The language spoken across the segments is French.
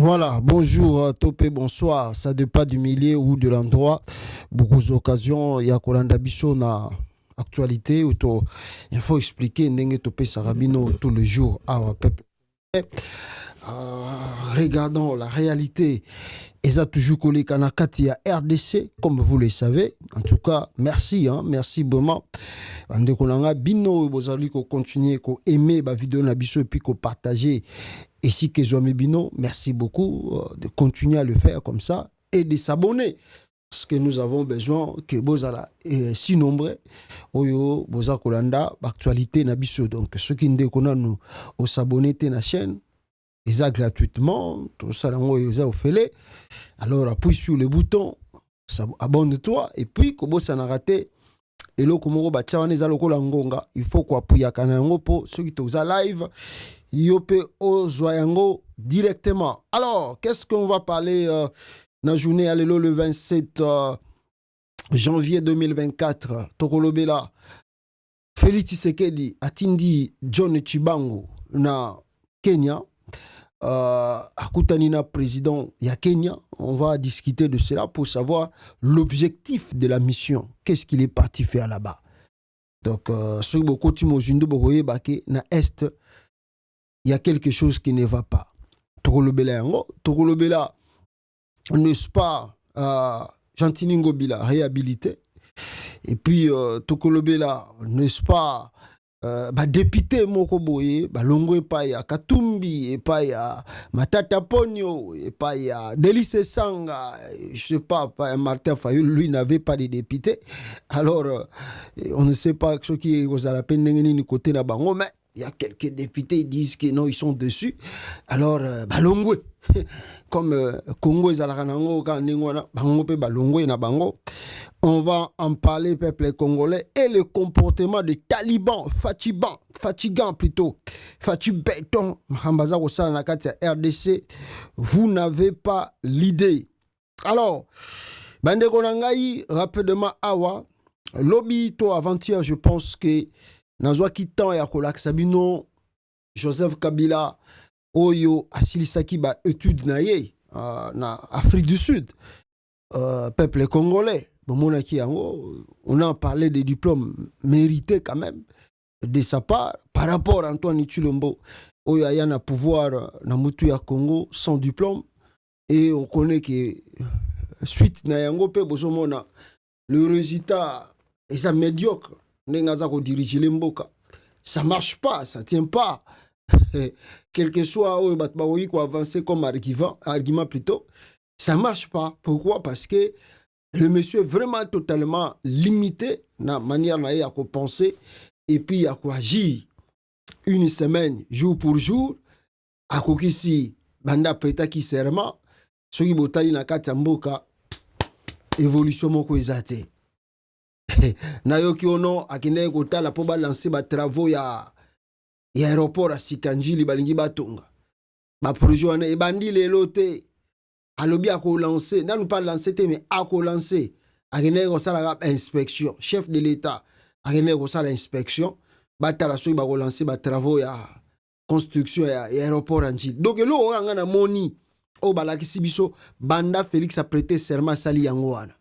Voilà, bonjour Topé, bonsoir. Ça dépend du milieu ou de l'endroit. Beaucoup d'occasions, il y a Kolanda Bisso na actualité. Il faut expliquer Ndenge Topé Sarabino tout le jour à peuple. Regardons la réalité. Et ça toujours collé Kanakati à RDC, comme vous le savez. En tout cas, merci, merci vraiment. Ande konanga bino bozali ko continuer ko aimer ba vidéo na biso et puis ko partager. Et si que Bino, merci beaucoup de continuer à le faire comme ça et de s'abonner. Parce que nous avons besoin que Bozala si nombreux, Oyo, Boza Kolanda, actualité Nabiso. Donc, ceux qui ne connaissent nous, au s'abonner à la chaîne, ils ont gratuitement, tout ça, ils ont fait. Alors, appuie sur le bouton, abonne-toi, et puis, comme ça n'a raté, et là, comme on va il faut qu'on appuie à Kanango pour ceux qui sont live. Yope Ozoyango directement. Alors, qu'est-ce qu'on va parler dans la journée allélo le 27 janvier 2024? Tokolobela, Félix Tshisekedi atindi John Chibango na Kenya. Akutanina président ya Kenya. On va discuter de cela pour savoir l'objectif de la mission. Qu'est-ce qu'il est parti faire là-bas? Donc, ce beaucoup de na Est, il y a quelque chose qui ne va pas. Tokolobela, n'est-ce pas, Jantiningo Bila, réhabilité. Et puis, Tokolobela, n'est-ce pas, député Mokoboye, Longo et pas ya Katumbi, et pas ya Matata Pogno, et pas ya Delice Sanga, je sais pas, Martin Fayul, lui n'avait pas de député. Alors, on ne sait pas ce qui est à la peine de côté là-bas, mais il y a quelques députés qui disent que non, ils sont dessus. Alors, Balongwe, comme Congo et Alaranango, Balongwe na Bango, on va en parler, peuple congolais, et le comportement des talibans, fatigant plutôt, béton, RDC, vous n'avez pas l'idée. Alors, Bande Konangaï, rapidement, Awa, lobby, to avant-hier, je pense que Nazwa Kitan et Akolak Sabino, Joseph Kabila, Oyo, Asilisaki, ba étude naye, na Afrique du Sud, peuple congolais. On a parlé des diplômes mérités quand même de sa part par rapport à Antoine Chilombo. Oyo ayana pouvoir na mutu ya Congo sans diplôme. Et on connaît que suite na yango pe bozomona le résultat est ça médiocre. Ça marche pas, ça tient pas. Quel que soit où il avancer comme argument plutôt, ça marche pas. Pourquoi? Parce que le monsieur est vraiment totalement limité dans la manière à penser et puis à quoi agir une semaine, jour pour jour, à quoi ici, banda preta qui serment, ce qui botali na katamboka, évolution moko ezate. Nayoki ono akine kota la poba lancer ba travaux ya aéroport à Sikanjili balingi batonga. Ba projet wana ebandi lelo te. Alobi a lancé, n'a pas lancé mais a lancé. Akine ko sala inspection, chef de l'état. Akine ko sala inspection, batala so ba lancer ba travaux ya construction ya aéroport anjili. Donc lo nga na moni o balakisi biso banda Félix a prêté serment sali yango wana.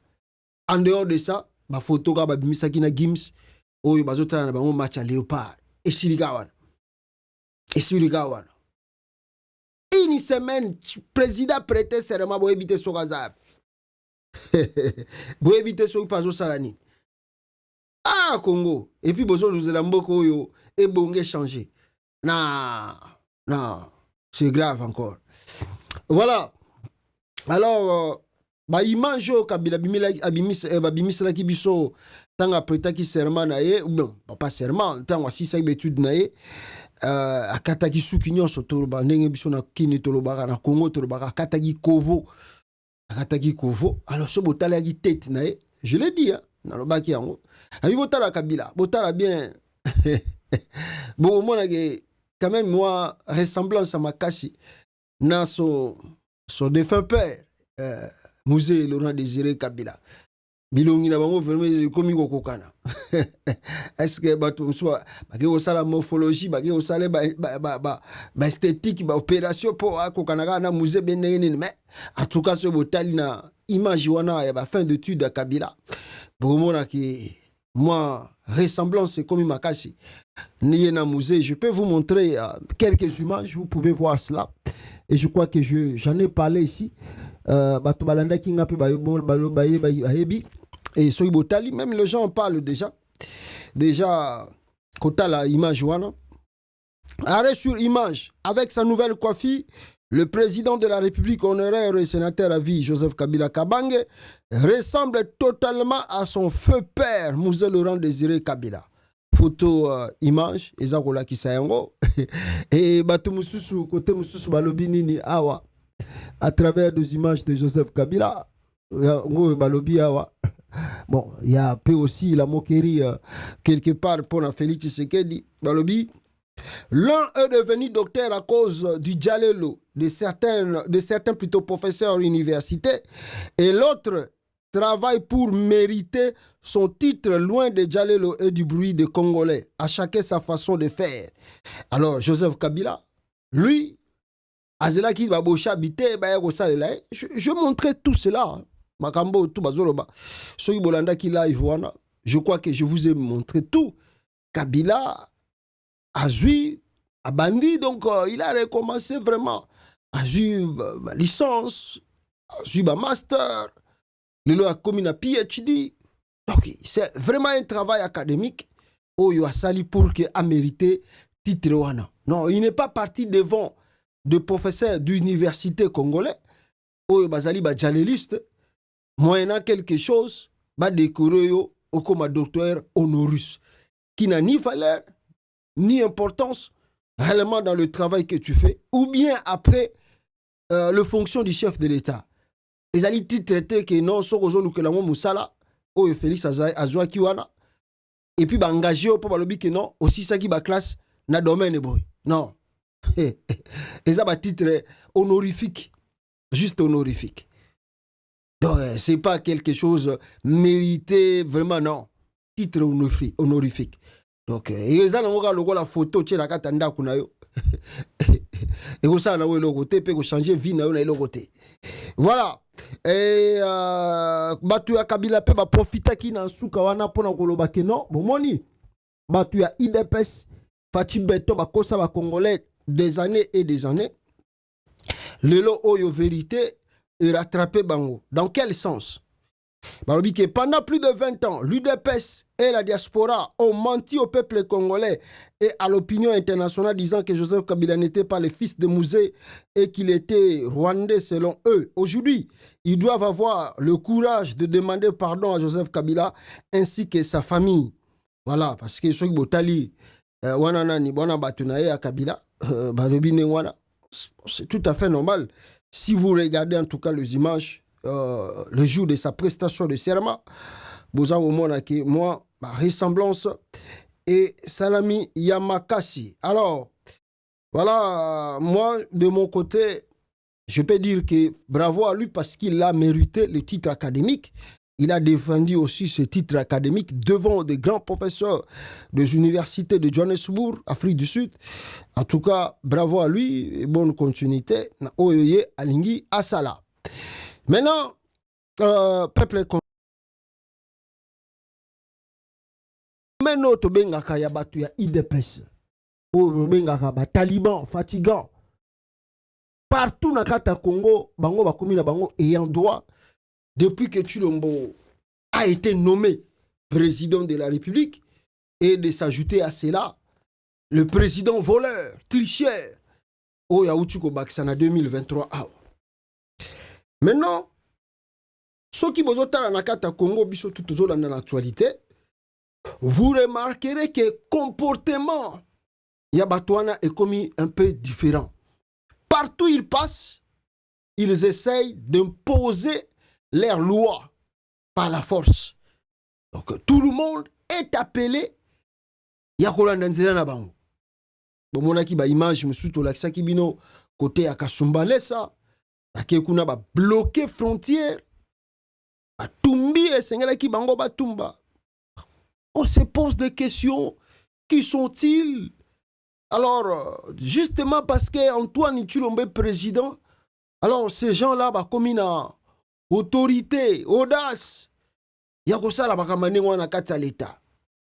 En dehors de ça, ba photo ka ba bimisaki na Gims oyo bazotana na bango match à Léopard et Siliga wana. Une semaine, président prêté serment pour éviter son gazab. Pour éviter son paso salani. Ah, Congo. Et puis, bozo nous elamboko yo et bonge changé. Non, c'est grave encore. Voilà. Alors, image kabila abimis la kibiso tanga prêta ki serment na ye ou non, pas serment, tanga sisa étude na ye. Akataki suki nyonso toloba ndenge biso na kini tolobaka na Congo tolobaka akataki kovo alors so botala ki tête na ye je l'ai dit na lobaki yango na botala Kabila botala bien bon mona que quand même moi ressemblance à makasi na son défunt père Musée Laurent Désiré Kabila bilongi na bango vraiment komi kokokana. Est-ce que bato soit baki osala morphologie baki osala ba esthétique ba opération pour kokana na musée benene, mais en tout cas ce botali na image wana ya ba fin d'étude à Kabila pour mona ki moi ressemblance c'est comme Makasi ni na musée. Je peux vous montrer quelques images, vous pouvez voir cela, et je crois que j'en ai parlé ici. Bato balanda ki ngapi ba yebi. Et soy botali, même les gens en parlent déjà. Déjà, kota la image wana. Arrêt sur image. Avec sa nouvelle coiffure, le président de la République honoraire et sénateur à vie, Joseph Kabila Kabange, ressemble totalement à son feu père, Mouzé Laurent Désiré Kabila. Photo, image, Ezakola Kisayango. Et Batou Moussousou, côté Moussousou Balobi Nini Awa, à travers des images de Joseph Kabila. Balobi Awa. Bon, il y a un peu aussi la moquerie quelque part pour Félix Tshisekedi. Balobi, l'un est devenu docteur à cause du Djalelo de certains plutôt professeurs universitaires, et l'autre travaille pour mériter son titre loin de Djalelo et du bruit des Congolais, à chacun sa façon de faire. Alors, Joseph Kabila, lui, Azelaki Babosha Bite, je montrais tout cela. Makambo tout bazoloba. Soy bolanda ki live wana. Je crois que je vous ai montré tout. Kabila a joué, a bandi, donc il a recommencé vraiment. A joué ma licence, a joué ma master, il a commis un PhD. Donc c'est vraiment un travail académique. Oh, il a sali pour que a mérité titre wana. Non, il n'est pas parti devant de professeurs d'université congolais. Oh, il bazali ba jaléliste. Moyennant quelque chose, va décorer au comme docteur honoris, qui n'a ni valeur, ni importance réellement dans le travail que tu fais, ou bien après le fonction du chef de l'État. Ils allaient traiter que non, ce que la moussala, ou Félix Azwa Kiwana, et puis engager au peuple que non, aussi ça qui va classe, na domaine boy. Non. Et ça va titre honorifique, juste honorifique. Donc, c'est pas quelque chose mérité, vraiment, non. Titre honorifique. Donc, et ça, on a la photo, tu as la kunayo. Et ça, on a le côté, peut changer vie, on a le côté. Voilà. Et, Batu ya Kabila pe ba profita ki na suka wana pona koloba ke non. Bon, moni. Batu ya IDPS, Fati Beto, ba kosa ba Congolais des années et des années. Lelo oyo vérité. Et rattraper Bango. Dans quel sens? Pendant plus de 20 ans, l'UDPS et la diaspora ont menti au peuple congolais et à l'opinion internationale, disant que Joseph Kabila n'était pas le fils de Mouzé et qu'il était rwandais selon eux. Aujourd'hui, ils doivent avoir le courage de demander pardon à Joseph Kabila ainsi que sa famille. Voilà, parce que ceux qui botali wananani bona batunaye à Kabila, c'est tout à fait normal. Si vous regardez en tout cas les images, le jour de sa prestation de serment, vous avez au moins que moi, ma ressemblance et Salami Yamakasi. Alors, voilà, moi, de mon côté, je peux dire que bravo à lui parce qu'il a mérité le titre académique. Il a défendu aussi ce titre académique devant des grands professeurs des universités de Johannesburg, Afrique du Sud. En tout cas, bravo à lui et bonne continuité. Oyoye Alingi Asala. Maintenant, peuple maintenant to bengaka ya batu ya IDPS. O bengaka ba taliban fatigant. Partout na kata Congo, bango bakomi na bango ayant droit. Depuis que Tshilombo a été nommé président de la République, et de s'ajouter à cela, le président voleur, tricheur, Oya Uchuko Baksana 2023. Maintenant, ceux qui vous ont dans Congo, biso tout dans l'actualité, vous remarquerez que le comportement Yabatouana est commis un peu différent. Partout où ils passent, ils essayent d'imposer leurs lois par la force. Donc tout le monde est appelé Yakolanda Nzela na bango. Bon monaki ba image musuto lakisa kibino côté ya Kasumbalesa, akekuna ba bloquer frontière Batumbi et Sengelaki Bango Batumba. On se pose des questions. Qui sont-ils? Alors, justement parce que Antoine Tshilombe président, alors ces gens-là, comme une autorité, audace, il y a ça à l'État.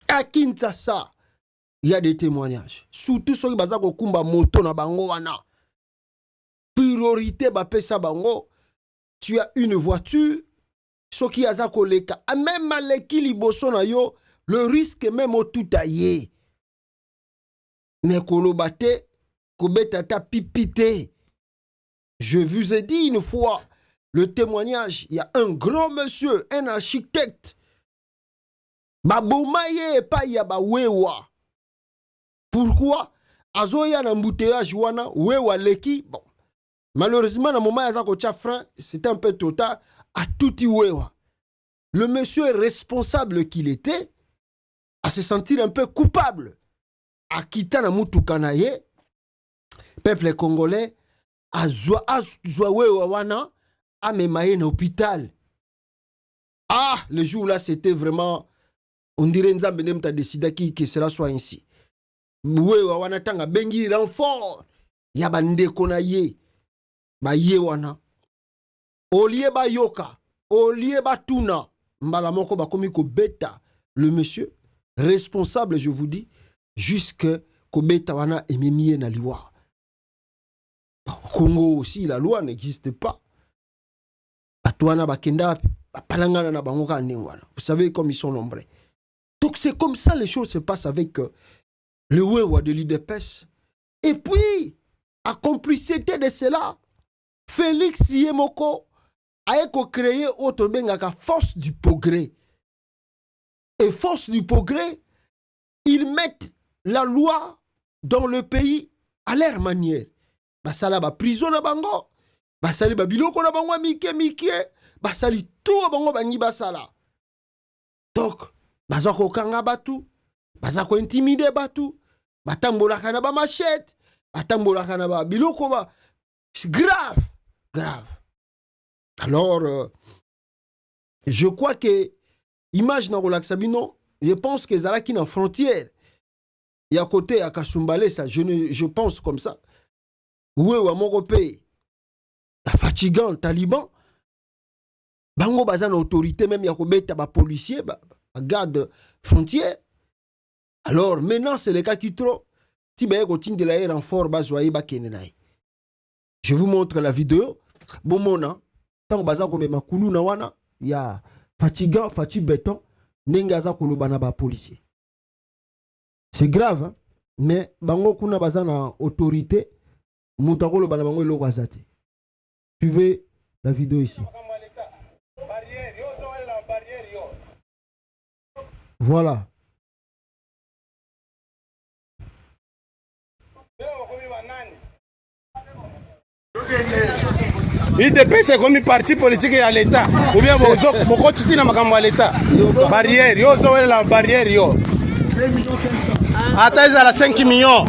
À Kinshasa, il y a des témoignages. Surtout ceux qui ont kumba moto na bango wana. Priorité bapesa bango. Tu as une voiture, ceux qui ont koleka. Même maleki liboso na yo, le risque même au tout aillé. Mais kolobate, kobetata pipite. Je vous ai dit une fois, le témoignage, il y a un grand monsieur, un architecte. Babomaye pa ya ba wewa. Pourquoi? Azoya na mbouteillage wana, wewa leki. Bon. Malheureusement, dans le moment où il y a frein, c'était un peu trop tard. À tout wewa. Le monsieur responsable qu'il était, à se sentir un peu coupable. À quitter na mutukanaye, peuple congolais, à wewa wana, à memaye na hôpital. Ah, le jour là, c'était vraiment, on dirait Nzambe Ndemta décidé que cela soit ainsi. Wewa wana tanga bengi renfort, ya bandeko na ye, ba ye wana. Olie ba yoka, olie ba tuna, mbala moko ba komi ko beta, le monsieur, responsable, je vous dis, jusque ko beta wana ememie na liwa. Au Congo aussi, la loi n'existe pas. Atouana bakenda, palangana na bango ka ndengwana. Vous savez comme ils sont nombreux. Donc c'est comme ça les choses se passent avec le Wewa de l'IDPS. Et puis, à complicité de cela, Félix Yemoko a créé autre bengaka force du progrès. Et force du progrès, ils mettent la loi dans le pays à leur manière. Basala ba prison na bango, basali ba biloko na bango mike, basali tout bango bangi basala. Donc, bazako kanga batu, bazako intimider batu, batambolaka na ba machette, batambolaka na ba biloko ba. C'est grave, grave. Alors, je crois que image na Relax Sabino, je pense que Zalaki na frontière. Il y a côté à Kasumbalé, ça, je pense comme ça. Oui, ou à Moropé, fatigant, taliban. Bango bazan autorité, même Yakobeta, ba policier, ba garde frontière. Alors, maintenant, c'est le cas qui trop. Tibaye Gotin de la renfort, bazoye, ba kenenai. Je vous montre la vidéo. Bon, mona, tant bazan comme ma koulou na wana, il y a fatigant, béton, nengaza kolobana ba policier. C'est grave, hein? Mais bango kuna bazan autorité. Suivez la vidéo ici. Voilà. IDP c'est comme une parti politique à l'État. Ou bien beaucoup de na makambo à l'État. Barrière, yo zo la barrière yo. Ata à la 5 millions.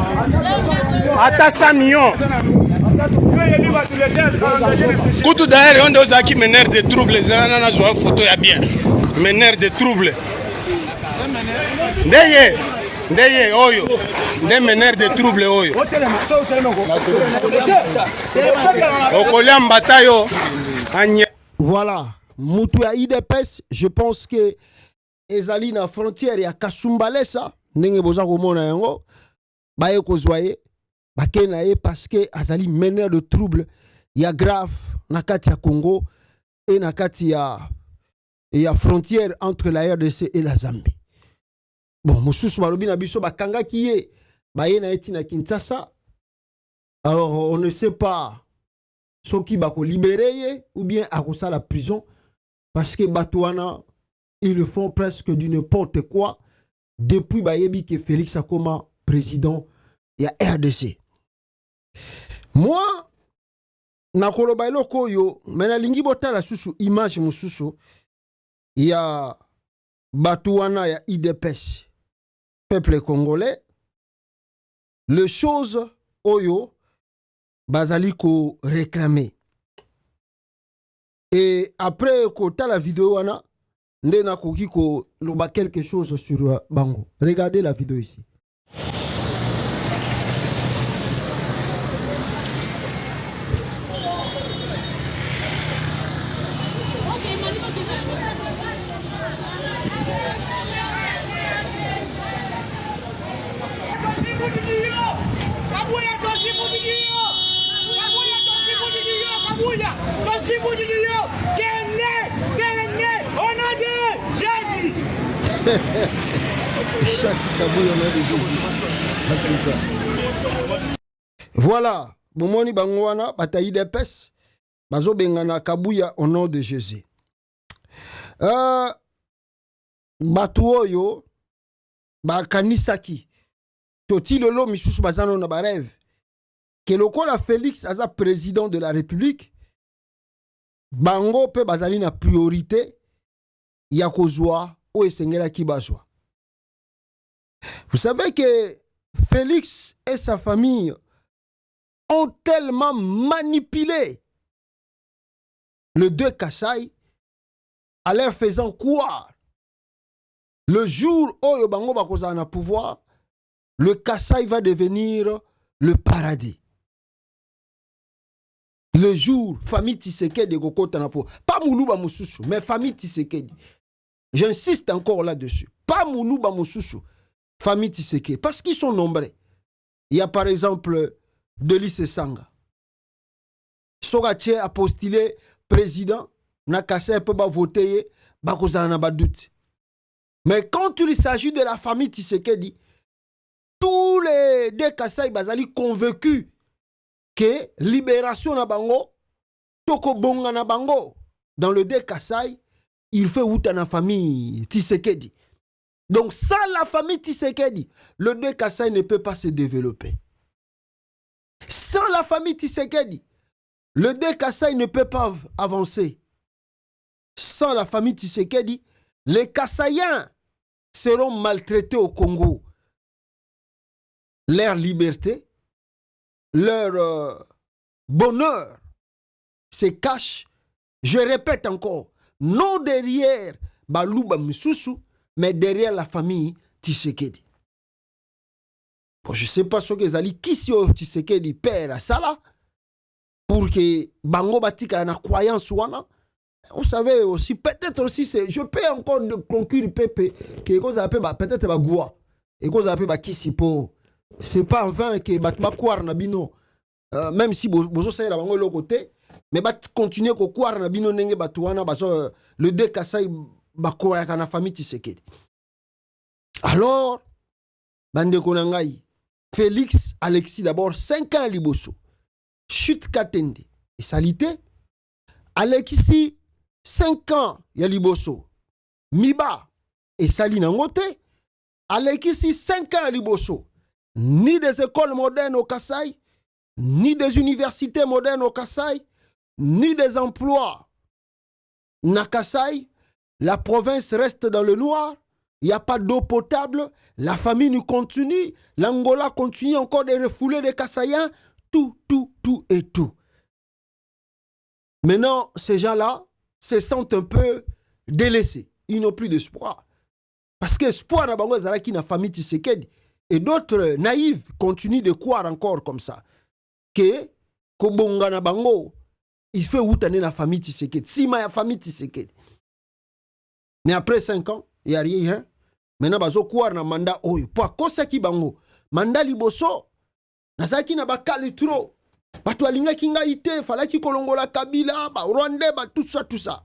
Ata 100 millions. Koutou d'ailleurs, on doit qui menèrent des troubles. Les gens ont une photo, il y a bien. Menèrent des troubles. Ndeye, oyo. Des menèrent des troubles, oyo. Voilà. Moutou ya IDPS, je pense que ezali na frontière ya Kasumbale ça. Ndenge boza komona yango. Baye kozwaye. Bakenaye parce que azali meneur de troubles. Il y a grave nakati ya Congo et nakati ya frontière entre la RDC et la Zambie. Bon, mosusu balobi na biso bakanga kiye baye na eti na Kinshasa. Alors on ne sait pas soki bako libérer ou bien akosa la prison parce que batouana ils le font presque du n'importe quoi depuis bayebi que Félix Akoma président ya RDC. Moi nakoloba eloko yo mena lingi botala susu image mususu ya batouana ya IDPS peuple congolais le chose oyo bazali ko réclamer Et après kota la vidéo wana ndena koki ko loba quelque chose sur bango. Regardez la vidéo ici. Voilà, bomoni bangwana batayi depes bazo bengana Kabuya au nom de Jésus. Batu oyo bakanisaki toti lolo misusu bazano na barève que lokola Félix aza président de la République bango pe bazali na priorité ya kozwa o esengela ki bazwa. Vous savez que Félix et sa famille ont tellement manipulé le 2 Kassai en leur faisant croire le jour où bango bakoza na pouvoir, le Kassai va devenir le paradis. Le jour, famille Tshisekedi de Kokota na pouvoir. Pas Moulouba Moussoussou, mais famille Tshisekedi. J'insiste encore là-dessus. Pas Moulouba Moussoussou, famille Tshisekedi. Parce qu'ils sont nombreux. Il y a par exemple Delis Sanga. Sogache a postulé président. Na Kassai peut pas voter. Bakoza na ba doute. Mais quand il s'agit de la famille Tshisekedi, tous les deux Kassai bazali convaincus que libération na bango, toko bonga na bango, dans le deux Kassai, il fait outa na famille Tshisekedi. Donc sans la famille Tshisekedi, le deux Kassai ne peut pas se développer. Sans la famille Tshisekedi, le deux Kassai ne peut pas avancer. Sans la famille Tshisekedi, les Kassaïens seront maltraités au Congo. Leur liberté, leur bonheur se cache, je répète encore, non derrière Balouba Moussoussou, mais derrière la famille Tshisekedi. Bon, je ne sais pas ce que Zali Kisio Tshisekedi père à ça là, pour que Bango Batika na croyance wana. Vous savez aussi, peut-être aussi, je peux encore conclure Pepe, que vous appelez peut-être Bagoua, et vous appelez Bakisipo. C'est pas enfin que Bakouar Nabino, même si vous savez la bango l'autre côté, mais bat continuer ko Kouar Nabino nenge Batouana, le deux Kassai Bakouar kana famille Tshisekedi. Alors, Bande Konangai, Félix Alexis d'abord, 5 ans à Liboso, chute Katende, et salité, Alexis, 5 ans, Yaliboso. Miba et Salina Ngote. Alexis, 5 ans à Liboso. Ni des écoles modernes au Kassai, ni des universités modernes au Kassai, ni des emplois. Na Kassai, la province reste dans le noir. Il n'y a pas d'eau potable. La famine continue. L'Angola continue encore de refouler les Kassaïens. Tout et tout. Maintenant, ces gens-là se sentent un peu délaissés. Ils n'ont plus d'espoir. Parce que espoir na bango ezalaki na famille Tshisekedi. Et d'autres naïfs continuent de croire encore comme ça. Que Kobonga na bango, il fait outane la famille Tshisekedi. Sima ya famille Tshisekedi. Mais après 5 ans, il n'y a rien. Maintenant, bazo croire na mandat oyo. Pour kosa ki bango. Mandat liboso. Nazaki na bakali trop. Bato alingaki ngai te, falaki kolongola Kabila, ba Rwanda, ba tout ça.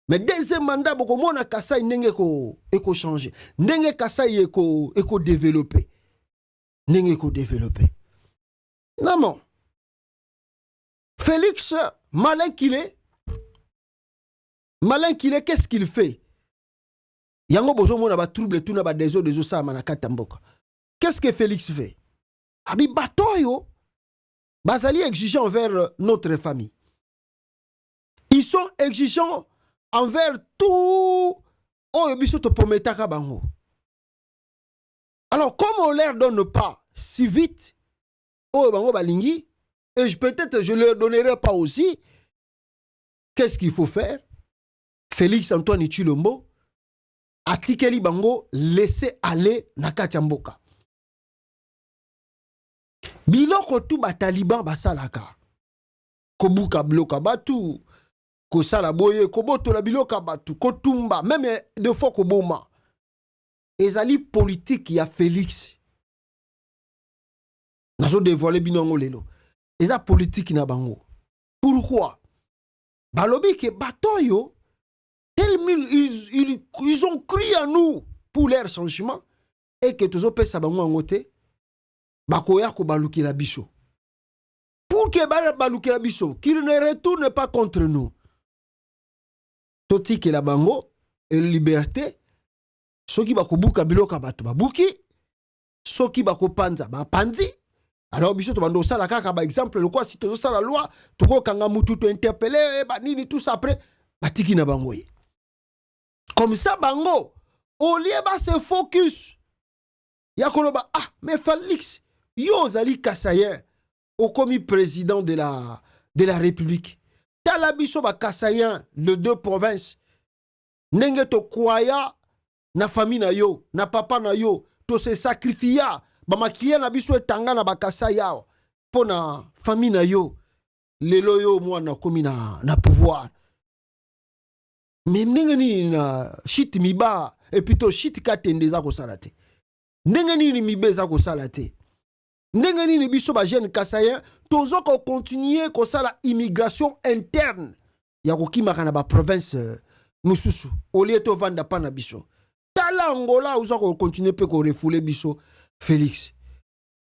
Mais deuxième mandat, bokomona Kassai ndenge eko changer. Ndenge Kassai eko développer. Ndenge eko développer. Non. Félix, malin qu'il est, qu'est-ce qu'il fait? Yango bozo mona ba trouble tout na ba deso sa manakata mboka. Qu'est-ce que Félix fait? Abi batoyo. Bazali exigeants envers notre famille. Ils sont exigeants envers tout. Alors, comme on ne leur donne pas si vite, et peut-être je ne leur donnerai pas aussi, qu'est-ce qu'il faut faire? Félix Antoine Tshilombo atikeli bango laisser aller na kati ya mboka. Biloko tu ba taliban basalaka. Kobuka bloka batu, kosala boye, kobotola biloka batu, kotumba, même deux fois koboma. Ezali politique ya Félix. Nazo dévoiler binongo lelo. Eza politique na bango. Pourquoi? Balobi ke batoyo, ils ont crié à nous pour leur changement et que tous opé sa bango angote bakoya ko baluki la biso. Pour que baluki la biso, qu'il ne retourne pas contre nous. Toti ke la bango et liberté, soki bakobuka biloka batu babuki, soki bakopanza ba panzi. Alors biso to bando sala kaka ba exemple le quoi si to sala loi, to ko kanga mutu to interpeller ba nini tout ça après batiki na bango. Comme ça, bango, au lieu de se focus, yakoloba, ah, mais Félix, yo zali Kassayen, au commis président de la République. Talabiso ba Kassayen, le deux provinces, nenge to kwaya, na famille na yo, na papa na yo, to se sacrifia, ba makia na biso etanga na ba Kassaya, po na famille na yo, lelo yo moi na komi na pouvoir. Mais nengeni na shit miba et plutôt shit katende za ko salate. Nengeni ni mibe za ko salate. Nengeni ni biso ba jeune Kassayen tozo ko continuer ko sala immigration interne ya ko kimaka na ba province mususu au lieu to vanda pa na biso. Tala Angola ozo ko continuer pe ko refouler biso Félix.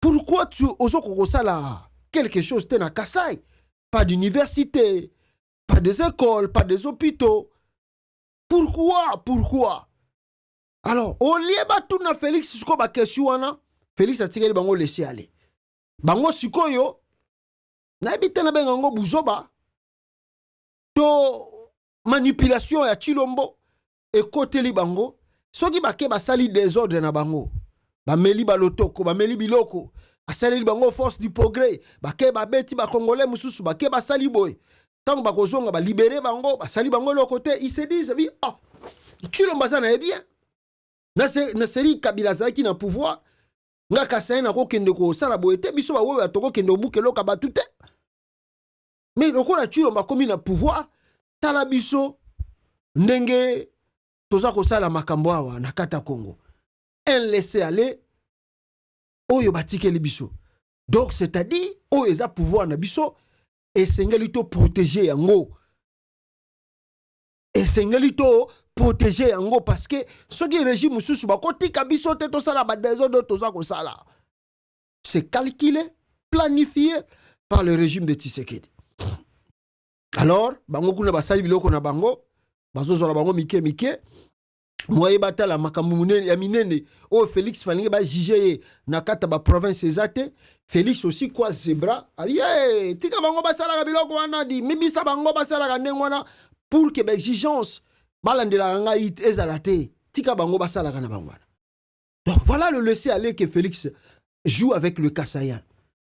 Pourquoi tu ozo ko sala quelque chose te na Kassai? Pas d'université, pas des écoles, pas des hôpitaux. Pourquoi? Alors, au lieu de na Félix, siko ba question wana, Félix a tiré bango laisser aller. Bango siko yo, na ebite na bengango buzoba, to manipulation ya Tshilombo, et côté li bango, soki bake basali désordre na bango, ba meli balotoko, ba meli biloko, asali li bango force du progrès, bake ba beti ba congolais mususu, bake basali boy. Tant que bakozonga ba libérer bango, ba sali bango le côté, ils se disent oui, ah, Tshilombo ça na bien. Na seri Kabila zaki na pouvoir, nga Kassayen na ko kende ko sala boete biso ba wewe atoko kende obuke loka batute. Mais lokola Tshilombo komi na pouvoir, tala biso ndenge toza ko sala makambo awa na kata Congo. Un laisser aller oyo batikeli biso. Donc c'est-à-dire oyo eza pouvoir na biso. Et Sengelito protéger yango. Et Sengelito protéger yango parce que ce qui est régime sous bakoti kabiso te to sala ba désordre to za ko sala. C'est calculé, planifié par le régime de Tshisekedi. Alors, bango kuna basali biloko na bango, bazo zola bango mike. Moye batala makambu munene ya minene o Félix falinge ba juger na kata ba province ezate. Félix aussi quoi zebra ali tika bango basala ka biloko wana di mibisa bango basala ka ndengwana pour que ba exigence balandela nga it ezalate tika bango basala ka na bangwana. Donc voilà le laisser aller que Félix joue avec le Kassayen.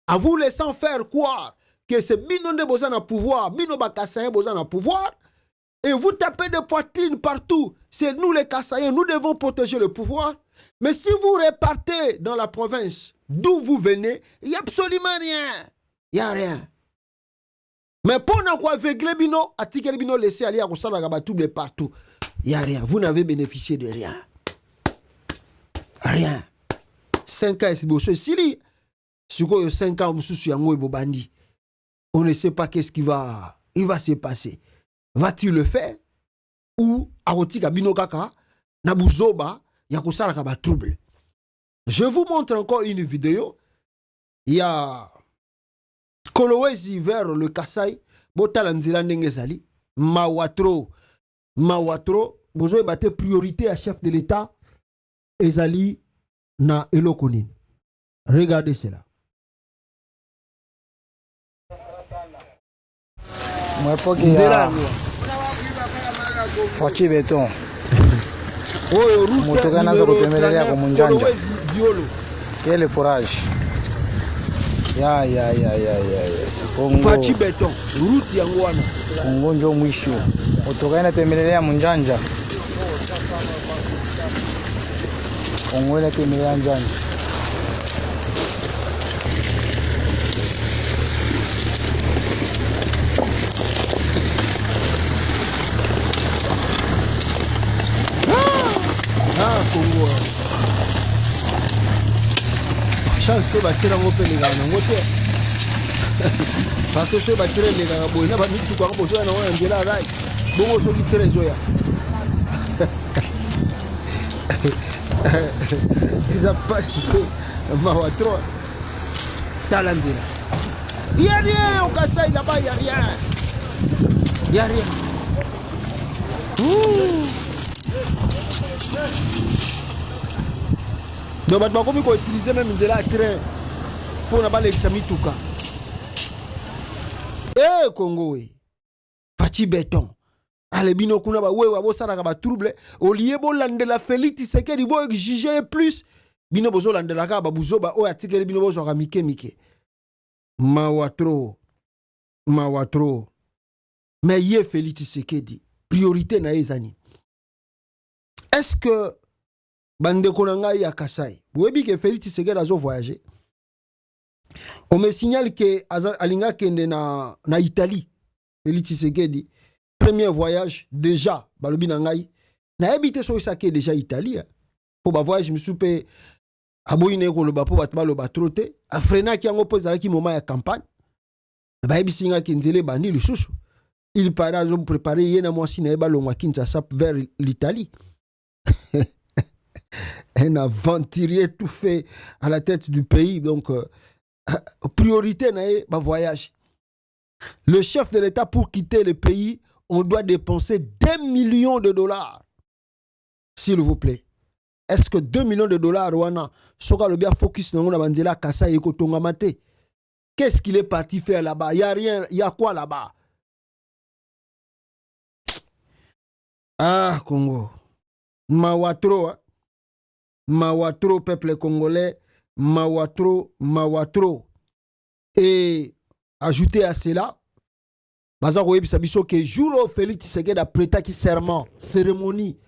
À vous laissant faire croire que c'est bino de bozana pouvoir, bino ba Kassayen bozana pouvoir. Et vous tapez des poitrines partout. C'est nous les Kassayens, nous devons protéger le pouvoir. Mais si vous repartez dans la province d'où vous venez, il n'y a absolument rien. Il n'y a rien. Mais pour ne pas aveugler bino, atikel bino laisser aller à Roussala Gabatouble partout. Il n'y a rien. Vous n'avez bénéficié de rien. Rien. 5 ans, c'est beau. Sili, si vous avez 5 ans, on ne sait pas qu'est-ce qui va se passer. Vas-tu le faire? Ou arotika bino kaka na buzoba ya kusala kaba trouble. Je vous montre encore une vidéo. Il y a Kolowezi vers le Kassai, botala nzela ndenge ezali, Mawatro, bozo ebate priorité à chef de l'État ezali na Elokonin. Regardez cela. Moi pas que Fachi beton. Motoka naanza kutembelea kwa munjanja. Quel courage. Ya. Kongo. Fachi Beton, route yango wana. Kongo njo mwisho. Otokaenda tembelea Munjanja. Kongo ina tembelea Njanja. Congo. Chance que batira ngo pe lega na ngote. Parce que batira lega na boina ba mitu kwa bozo na wana njela rai. Bongo so kitere zoya. Isa pasi ko ma watro. Talanzira. Y'a rien au Kassai là-bas, y'a rien. Y'a rien. Donc maintenant comme on utilise même de la train pour na bale exami tuka. Congo we. Fachi Beton. Ale bino kuna ba wewa bo sara ba trouble au lieu bo landela Félix Tshisekedi bo exiger plus bino bozo landela ka ba buzo ba o atikeli bino bozo ka mike. Mawatro. Mais yé Félix Tshisekedi priorité na ezani. Est-ce que bande konanga ya Kasai vous voyez que Félix Tshisekedi a voyagé on me signale que alinga kende na Italie Félix Tshisekedi premier voyage déjà balobi na ngai na habité so sake déjà Italie pour ba voyage misupe aboyine ko loba po batba loba troté afrena ki yango poza ki moment ya campagne ba ebisinga kenzele bandi lisusu il para zo préparer yena mwasi na eba longwa Kinshasa vers l'Italie. Un aventurier tout fait à la tête du pays. Donc, priorité na voyage. Le chef de l'État, pour quitter le pays, on doit dépenser 2 millions de dollars. S'il vous plaît. Est-ce que 2 millions de dollars, wana, soka le bien focus na ngona banzela kasa yeko tonga mate? Qu'est-ce qu'il est parti faire là-bas? Il n'y a rien. Il y a quoi là-bas? Ah, Congo. Mawatro, hein? Mawatro, peuple congolais, Mawatro. Et ajouter à cela, Bazar Sabiso que jour Félix Tshisekedi a prêté serment, cérémonie,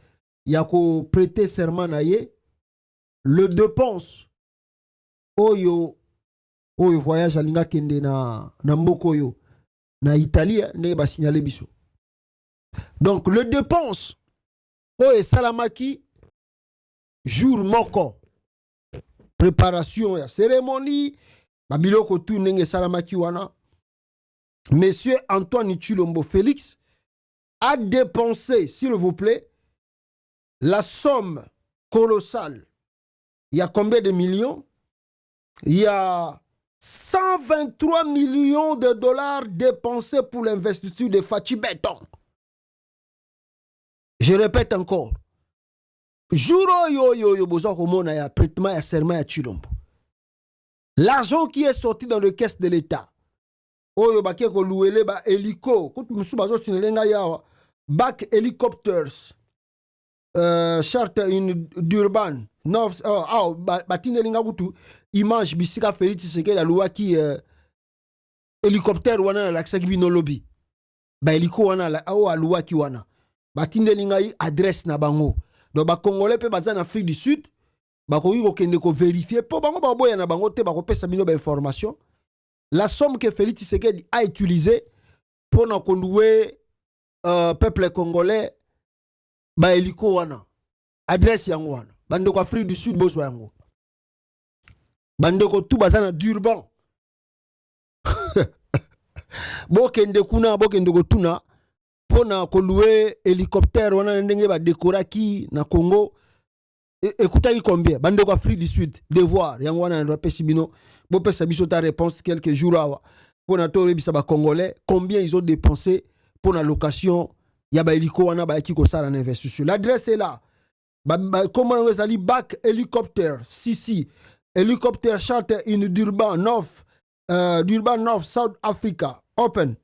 il y a prêté serment naye, le dépense, oyo voyage à l'Inga Kende na Mboko yo, na Italie, ne ba signaler biso. Donc le dépense, oyo salamaki, jour moko préparation ya cérémonie babiloko tout nenge salamaki wana monsieur Antoine Tshilombo Félix a dépensé s'il vous plaît la somme colossale. Il y a combien de millions? Il y a 123 millions de dollars dépensés pour l'investiture de Fachi Beton. Je répète encore. Juro yo bozo komona ya prêtement ya serment ya Tshilombo. L'argent qui est sorti dans le caisse de l'État. Oyo baké ko louele ba hélico, ko musu bazo sinelenga ya back helicopters. Charte in Durban, North batine linga kutu image bisika Félix Tshisekedi aluwa ki hélicoptère wana la kisaki bino lobby. Ba hélico wana la aluwa ki wana. Batine linga adresse na bango. Donc ba Congolais pe baza en Afrique du Sud, ba ko yiko kende ko vérifier po bango ba boya na bango te ba ko pesa bino ba information. La somme que Félix Tshisekedi a utilisée pour na ko louer peuple congolais ba hélico wana. Adresse yango wana. Bande ko Afrique du Sud boso yango. Bande ko tout baza na Durban. Bo kende kuna bo kende ko tuna pona ko louer hélicoptère wana ndenge ba décoraki na Congo écoutez combien bande ko Afrique du Sud devoir yango wana na pesi bino bo pesa biso ta réponse quelques jours awa pona to rebisa ba congolais combien ils ont dépensé pour la location ya ba hélico wana ba ki ko sala na investition. L'adresse est là. Comment on va aller back hélicoptère si hélicoptère charter in Durban North South Africa open.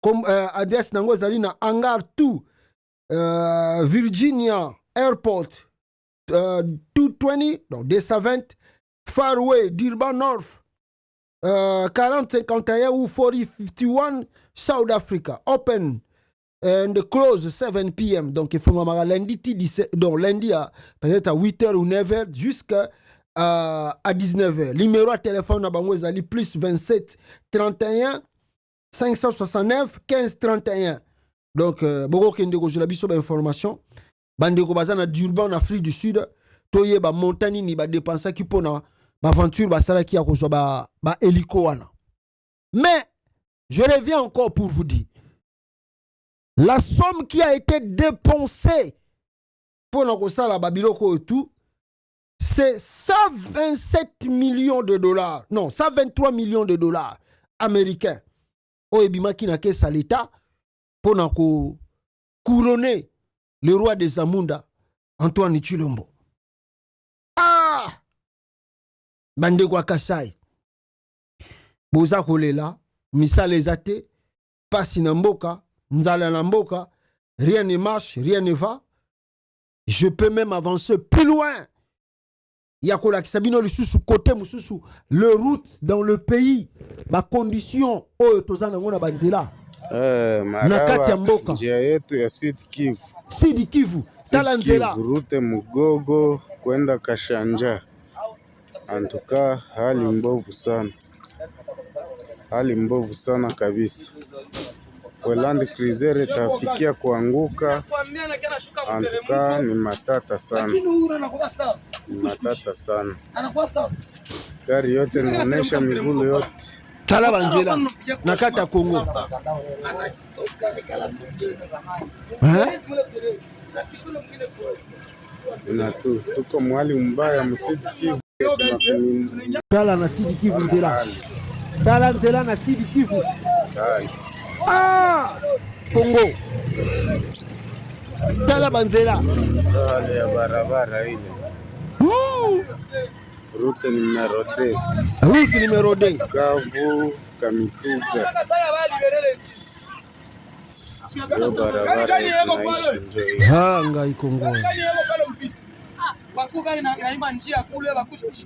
Comme adresse nango zali na hangar 2 Virginia Airport 220 donc D70 Fairway Durban North 40-51 ou 40-51 South Africa. Open and close 7 p.m. Donc, il faut lundi, donc lundi peut-être à 8h ou 9h jusqu'à à 19h. Numéro à téléphone à Bangouezali plus 27 31 569 15 31. Donc, beaucoup kende ko la biso information. Bande ko bazana d'urban en Afrique du Sud. Toye ba montagne ni ba dépenser qui pona ba aventure ba sala qui a ko ba hélico wana. Mais je reviens encore pour vous dire la somme qui a été dépensée pour la kosala ba biloko et tout, c'est 127 millions de dollars. Non, 123 millions de dollars américains. Oebima qui n'a qu'à l'État pour couronner le roi des Zamunda, Antoine Chilombo. Ah! Bande kwa Kasai. Boza kolela, misale zate, pasi na mboka, nzala na mboka, rien ne marche, rien ne va. Je peux même avancer plus loin. Yakola Kisabino le sous côté mususu le route dans le pays ma condition oyo tozana ngona banzela Nakati ya mboka njia yetu ya Sud Kivu tala nzela route Mugogo kwenda Kashanja antuka hali mbovu sana kabisa. Land Cruiser itafikia kuanguka antuka ni matata sana. Gari yote inaonesha migulu yote. Tala banzela nakata Kongo. Tuko mwali mbaya msidi Kivu. Tala na Sud Kivu nzela. Tala nzela na Sud Kivu. Ah! Kongo. Tala banzela. Hali ya barabara ile. Route numéro 2. Route numéro 2. Kavu, Kamituga. Yo barabara inaishi njoi. Hanga ikongo.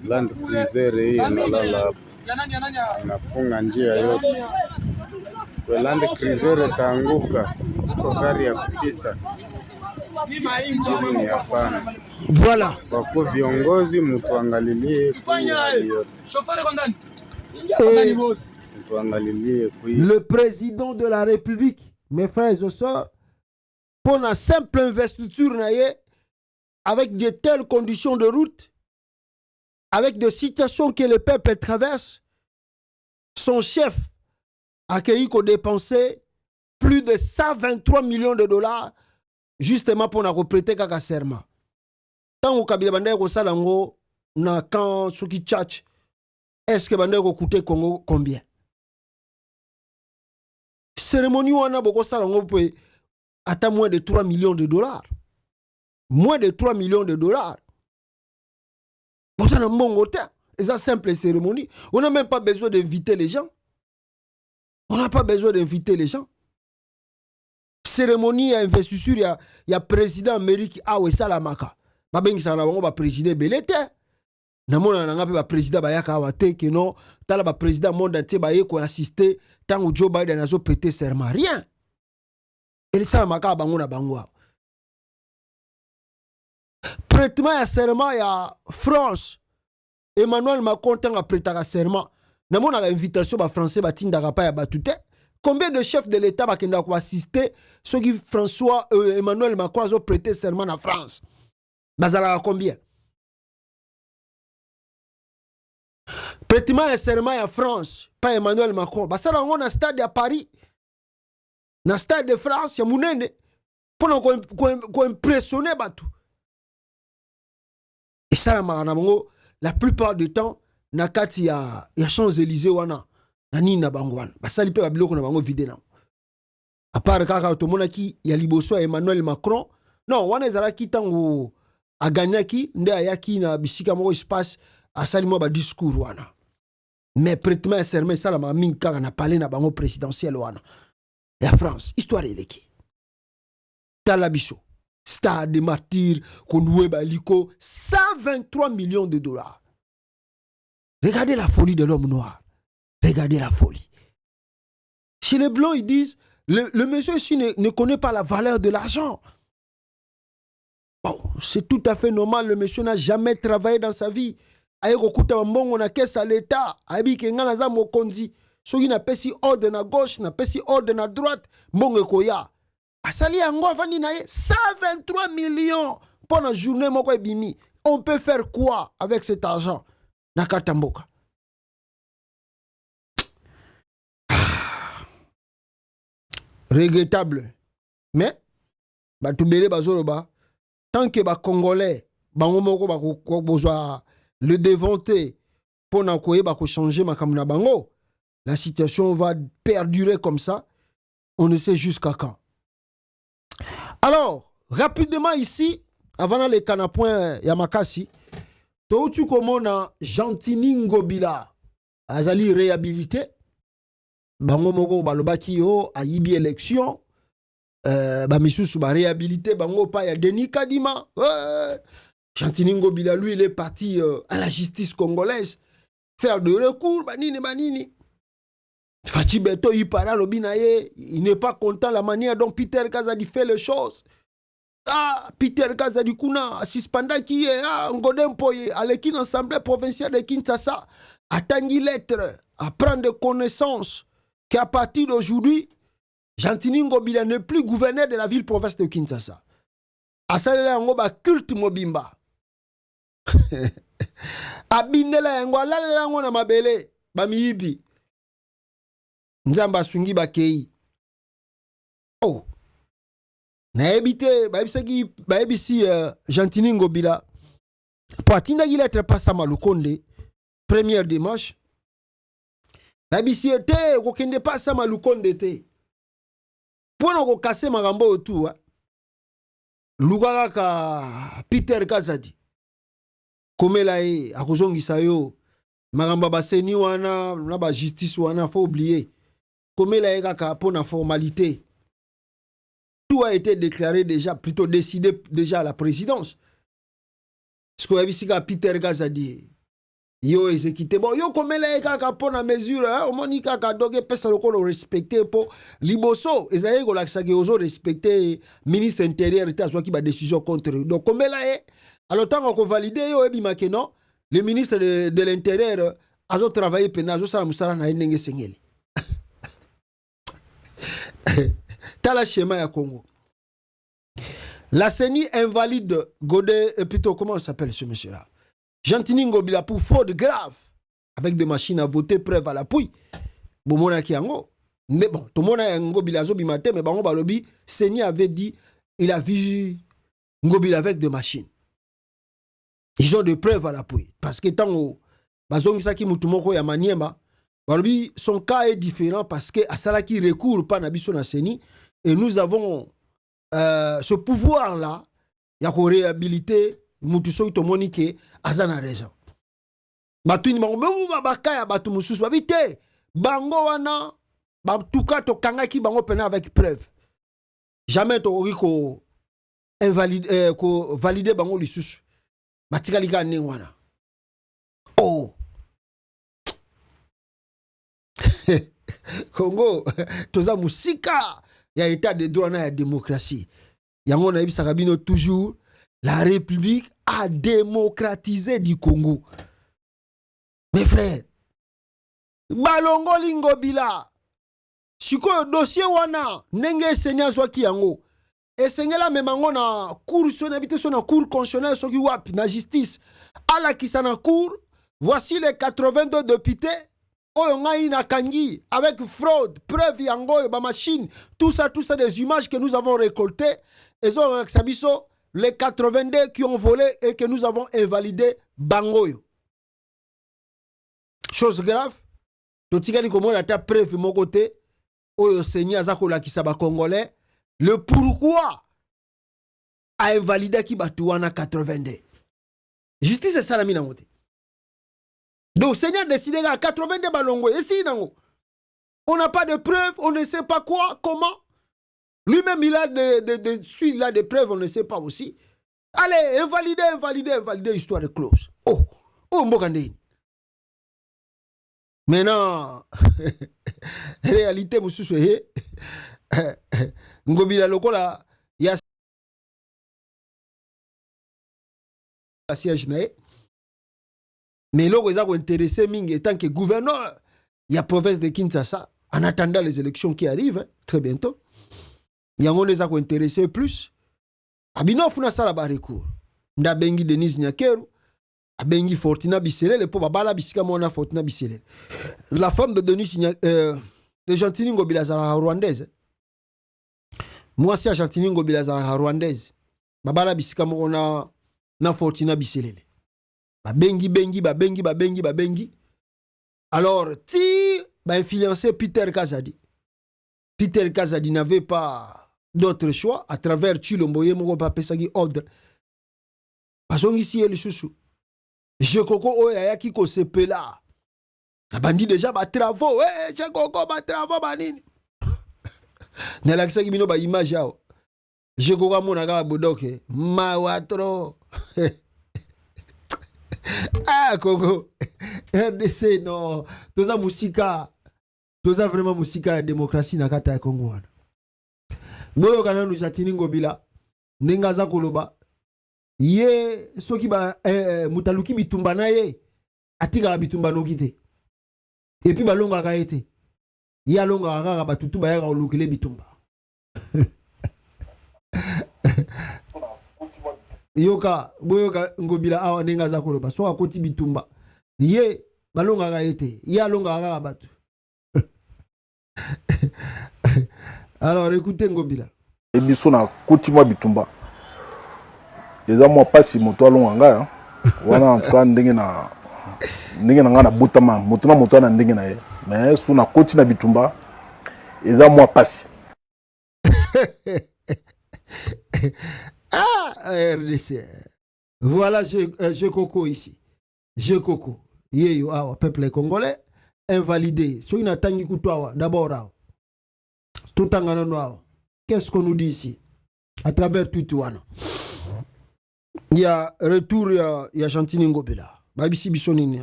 Land Cruiser hii inalala hapo. Inafunga njia yote. Kwa Land Cruiser itaanguka kwa gari ya kupita. Jini hapana. Voilà. Kwa viongozi mtuangalilie le président de la République, mes frères et sœurs, pour la simple investiture avec de telles conditions de route, avec des situations que le peuple traverse, son chef a accueilli qu'on dépensait plus de 123 millions de dollars justement pour nous prêter kaka serment. Tant que Kabila Bandai ko salango na quand Suki Church, est-ce que Bandai ko coûter Congo combien? Cérémonie wana boko salango peut atteindre moins de 3 millions de dollars. Moins de 3 millions de dollars. Bon, ça n'a pas de simple cérémonie. On n'a même pas besoin d'inviter les gens. On n'a pas besoin d'inviter les gens. Cérémonie à investiture, il y a président Amérique Awe Salamaka. Babengi Salamaka va présider Belete. Namona nanga pe ba président bayaka awate que non, tala ba président monde entier ba yeko assister tant que Joe Biden a zo pété serment. Rien. Et Salamaka bango na bango. Prêtement ya serment ya France. Emmanuel Macron tanga prêtaka serment. Namona ga invitation ba français ba tindaka pa ya batute. Combien de chefs de l'État bakenda ko assister ceux qui François Emmanuel Macron a prêté serment en France? Bazala combien? Prêtement et serment en France, pas Emmanuel Macron. Bazala on a stade à Paris. Na stade de France, ya munene pour ko impressionner batu. Et ça la plupart du temps nakati ya Champs-Élysées wana. Nani na bangwana basali pe babiloko na bango vide na à part kaka tomonaki ya liboso Emmanuel Macron non wana ezalaki tango aganyaki nde ayaki na bisika moko espace asali mo ba discours wana mais prêtement serment sala ma mingi kaka na palais na bango présidentiel wana ya France histoire eleki tala biso stade de martyrs konoué baliko 123 millions de dollars. Regardez la folie de l'homme noir. Regardez la folie. Chez les Blancs, ils disent, le monsieur ici ne connaît pas la valeur de l'argent. Bon, c'est tout à fait normal, le monsieur n'a jamais travaillé dans sa vie. Aye kokuta mbongo na caisse à l'État, ayebi ke ngana za mokonzi. Soki na pesi ordre na gauche, na pesi ordre na droite, mbongo koya. Asali yango afandi na ye 123 millions pour la journée moko ebimi. On peut faire quoi avec cet argent? Nakata mboka. Regrettable. Mais batubele bazoloba tant que ba congolais bango moko ba bozwa le déventé pour na koye ba ko changer makambo na bango, la situation va perdurer comme ça, on ne sait jusqu'à quand. Alors, rapidement ici, avant d'aller à point Yamakasi, tu komona Gentini Ngobila azali réhabilité. Bango moko balobaki yo ayibi élection, ba misusu ba réhabilité bango pa ya Denis Kadima. Gentini Ngobila lui il est parti à la justice congolaise faire de recours banini. Fachi Beto il parle lobinaye, il n'est pas content la manière dont Peter Kazadi fait les choses. Ah, Peter Kazadi kuna suspenda qui est Ngodempoye à l'équipe assemblée provinciale de Kinshasa attendu lettre à prendre connaissance qu'à partir d'aujourd'hui Gentini Ngobila n'est plus gouverneur de la ville-province de Kinshasa. Asalela ngoba culte mobimba. Abindela yango alalela yango na mabele bamiyibi. Nzamba sungi bakei. Oh. Naebite baebisi Gentini Ngobila. Pour atinda il être passé à Malukonde première dimanche. Baebisi était kokende passé à Malukonde te. Pour no casser magambo autour. Lugaka ka Peter Kazadi. Komela e akozongisa yo magamba baseni wana na ba justice wana faut oublier. Komela e kaka pour na formalité. Tout a été déclaré déjà, plutôt décidé déjà à la présidence. Ce qu'on a vu c'est que Peter Kazadi yo exécuté bon yo komela e kaka pour na mesure au moni kaka doge pesa lokolo respecter pour liboso ezaye ko lakisa ke ozo respecter ministre intérieur était azwa ki ba décision contre donc komela e alors tant qu'on valide yo ebima ke non le ministre de l'intérieur azo travailler pena azo sala musala na ndenge sengeli tala schéma ya Congo. La CENI invalide Godé et plutôt comment s'appelle ce monsieur là? Gentini Ngobila pour fraude grave avec des machines à voter, preuve à l'appui. Bomona kiango. Mais bon, tout le monde a Ngobila zo bimate mais bango balobi CENI avait dit il a vu Ngobila avec des machines. Ils ont des preuves à l'appui parce que tant bazongi saki mutumoko ya maniema balobi son cas est différent parce que asala qui recourt pas na biso na CENI et nous avons ce pouvoir là ya ko réhabiliter mutu so itomonike azana raison. Batuni bango bakaya batu mususu babite bango wana batuka to kangaki bango pena avec preuve. Jamais to ko invalide ko valider bango lisusu. Batika liga ne wana. Oh. Congo toza musika ya état de droit na ya démocratie. Yango na yebisa kabino toujours la République a démocratisé du Congo. Mes frères, balongo Ngobila. Siko dossier wana nenge senya zwaki yango. Esengela memango na cour sonabité na cour constitutionnelle soki wapi na justice. Ala kisana cour, voici les 82 députés Oyongai na kangi avec fraude, preuve yango ba machine, tout ça des images que nous avons récoltées et sabiso les 82 qui ont volé et que nous avons invalidé bangoyo. Chose grave, totikali komona ta preuve mon côté oyo seigneur zakola kisaba congolais le pourquoi a invalidé ki batuana 82. Justice c'est ça la mina ngote. Donc Seigneur a décidé à 82 balongo. Et si on n'a pas de preuves, on ne sait pas quoi, comment. Lui-même il a il a des preuves, on ne sait pas aussi. Allez, invalider, histoire de close. Oh, mbokande. Maintenant, réalité, monsieur, Ngobila Lokola, il y a siège nae. Mais là, ils ont intéressé Ming en tant que gouverneur, il y a province de Kinshasa, en attendant les élections qui arrivent, très bientôt. Il y a les a intéressé plus. Abino funa sala bareko. Nda bengi Denise Nyakeru, abengi Fortina Bissele, le pauvre bala bisika mona Fortina Bissele. La femme de Denise de Gentini Ngobila zara rwandaise. Moi c'est Gentini Ngobila zara rwandaise. Babala bisika mona na Fortina Bissele. Bengi. Alors, ti influencé Peter Kazadi. Peter Kazadi n'avait pas d'autre choix à travers Chilomboye Moko Papesagi ordre. Parce que ici, il y a je koko oya ki ko sepela. Abandi déjà ba travaux, je koko ba travaux banini. Nelakisa ki bino ba image yao. Je koko mona ka bodoke, mawatro. Ah, Congo. RDC, non. Toza musika. Toza vraiment musika démocratie na kata ya Congo. Boyo kana nous Jatini Ngobila. Nenga za koloba. Ye, soki ba, mutaluki bitumba na ye. Atika la bitumba no kite. Et puis balonga ka ete. Ya longa ka batutu ba ya ka olukile bitumba. Yoka boyoka Ngobila awa nenga za koloba so akoti bitumba ye balonga ga ete ya longa ga batu. Alors écoutez Ngobila ebiso na koti mwa bitumba eza mwa pasi moto alonga nga wana antoine ndenge na ngana botama moto na moto na ndenge na ye mais so na koti na bitumba eza mwa pasi. Ah, RDC. Voilà, je Coco ici. Je Coco. Yeyo, awa, peuple congolais, invalidé. So ina tangi kutoa, d'abord, awa. Tout en qu'est-ce qu'on nous dit ici? À travers tout, wana. Il y a retour, il y a Gentini Ngobila. Babisi Bissonini.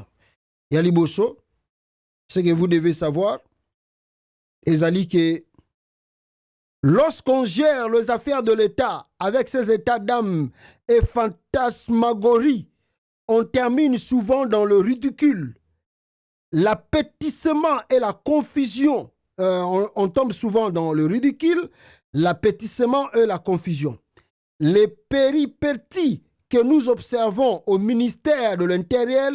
Il y a Liboso. Ce que vous devez savoir, Ezali que lorsqu'on gère les affaires de l'État avec ces états d'âme et fantasmagories, on termine souvent dans le ridicule, l'appétissement et la confusion. On tombe souvent dans le ridicule, l'appétissement et la confusion. Les péripéties que nous observons au ministère de l'Intérieur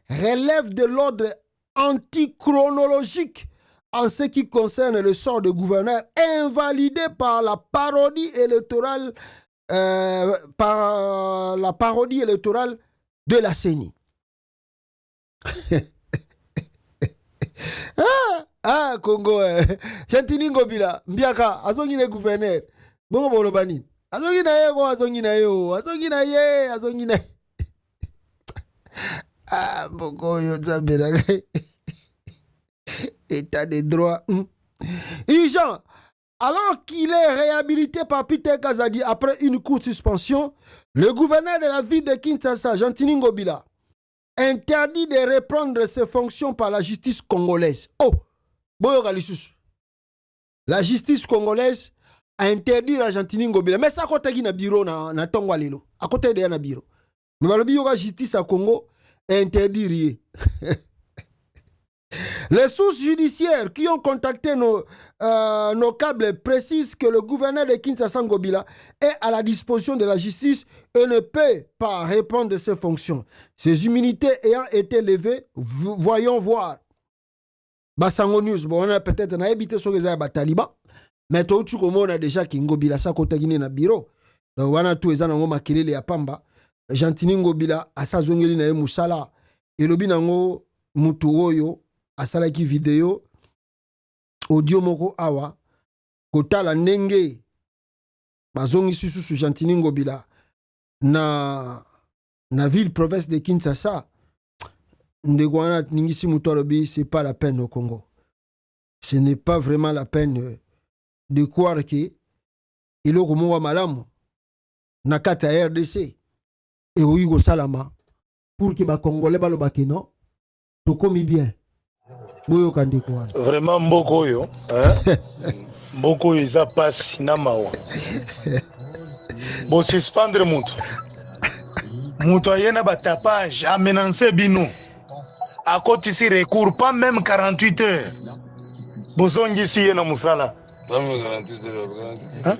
relèvent de l'ordre antichronologique en ce qui concerne le sort de gouverneur invalidé par la parodie électorale de la CENI. Congo, Gentini Ngobila, Mbiaka, azongi le gouverneur. Bongo bolobani. Azongi na ye, azongi na yo, azongi na ye, azongi na. Bongo yo zambela. État de droit. Jean, alors qu'il est réhabilité par Peter Kazadi après une courte suspension, le gouverneur de la ville de Kinshasa, Gentini Ngobila, interdit de reprendre ses fonctions par la justice congolaise. Oh, la justice congolaise a interdit la Gentini Ngobila. Mais ça, à côté de bureau, na tongwa lelo. À côté de bureau. Mais la justice à Congo interdit rien. Les sources judiciaires qui ont contacté nos câbles précisent que le gouverneur de Kinshasa Ngobila est à la disposition de la justice et ne peut pas répondre de ses fonctions. Ses immunités ayant été levées, voyons voir. Basango News, bon, on a peut-être évité sur les Taliban, mais tout le monde a déjà qui Ngobila sa kota guiné na bureau. Donc, on a tout les ans makilele ya pamba. Gentini Ngobila a sa zongeli na musala. Et le binango mutu oyo asalaki vidéo audio moko awa kotala ndenge bazongi susu Gentini Ngobila na ville province de Kinshasa ndegwana ningisi mutu alobi c'est pas la peine au Congo. Ce n'est pas vraiment la peine de croire que iloko mwa malamu na kata RDC et oyigo salama pour que ba congolais balobaki non tokomi bien. Boyoka ndeko wana. Vraiment mboko oyo, hein? Mboko oyo eza pasi na mawa. Bo suspendre mutu. Mutu ayena ba tapage amenancer bino. A kotisi recours pas même 48 heures. Bozongisi ye na musala. Hein?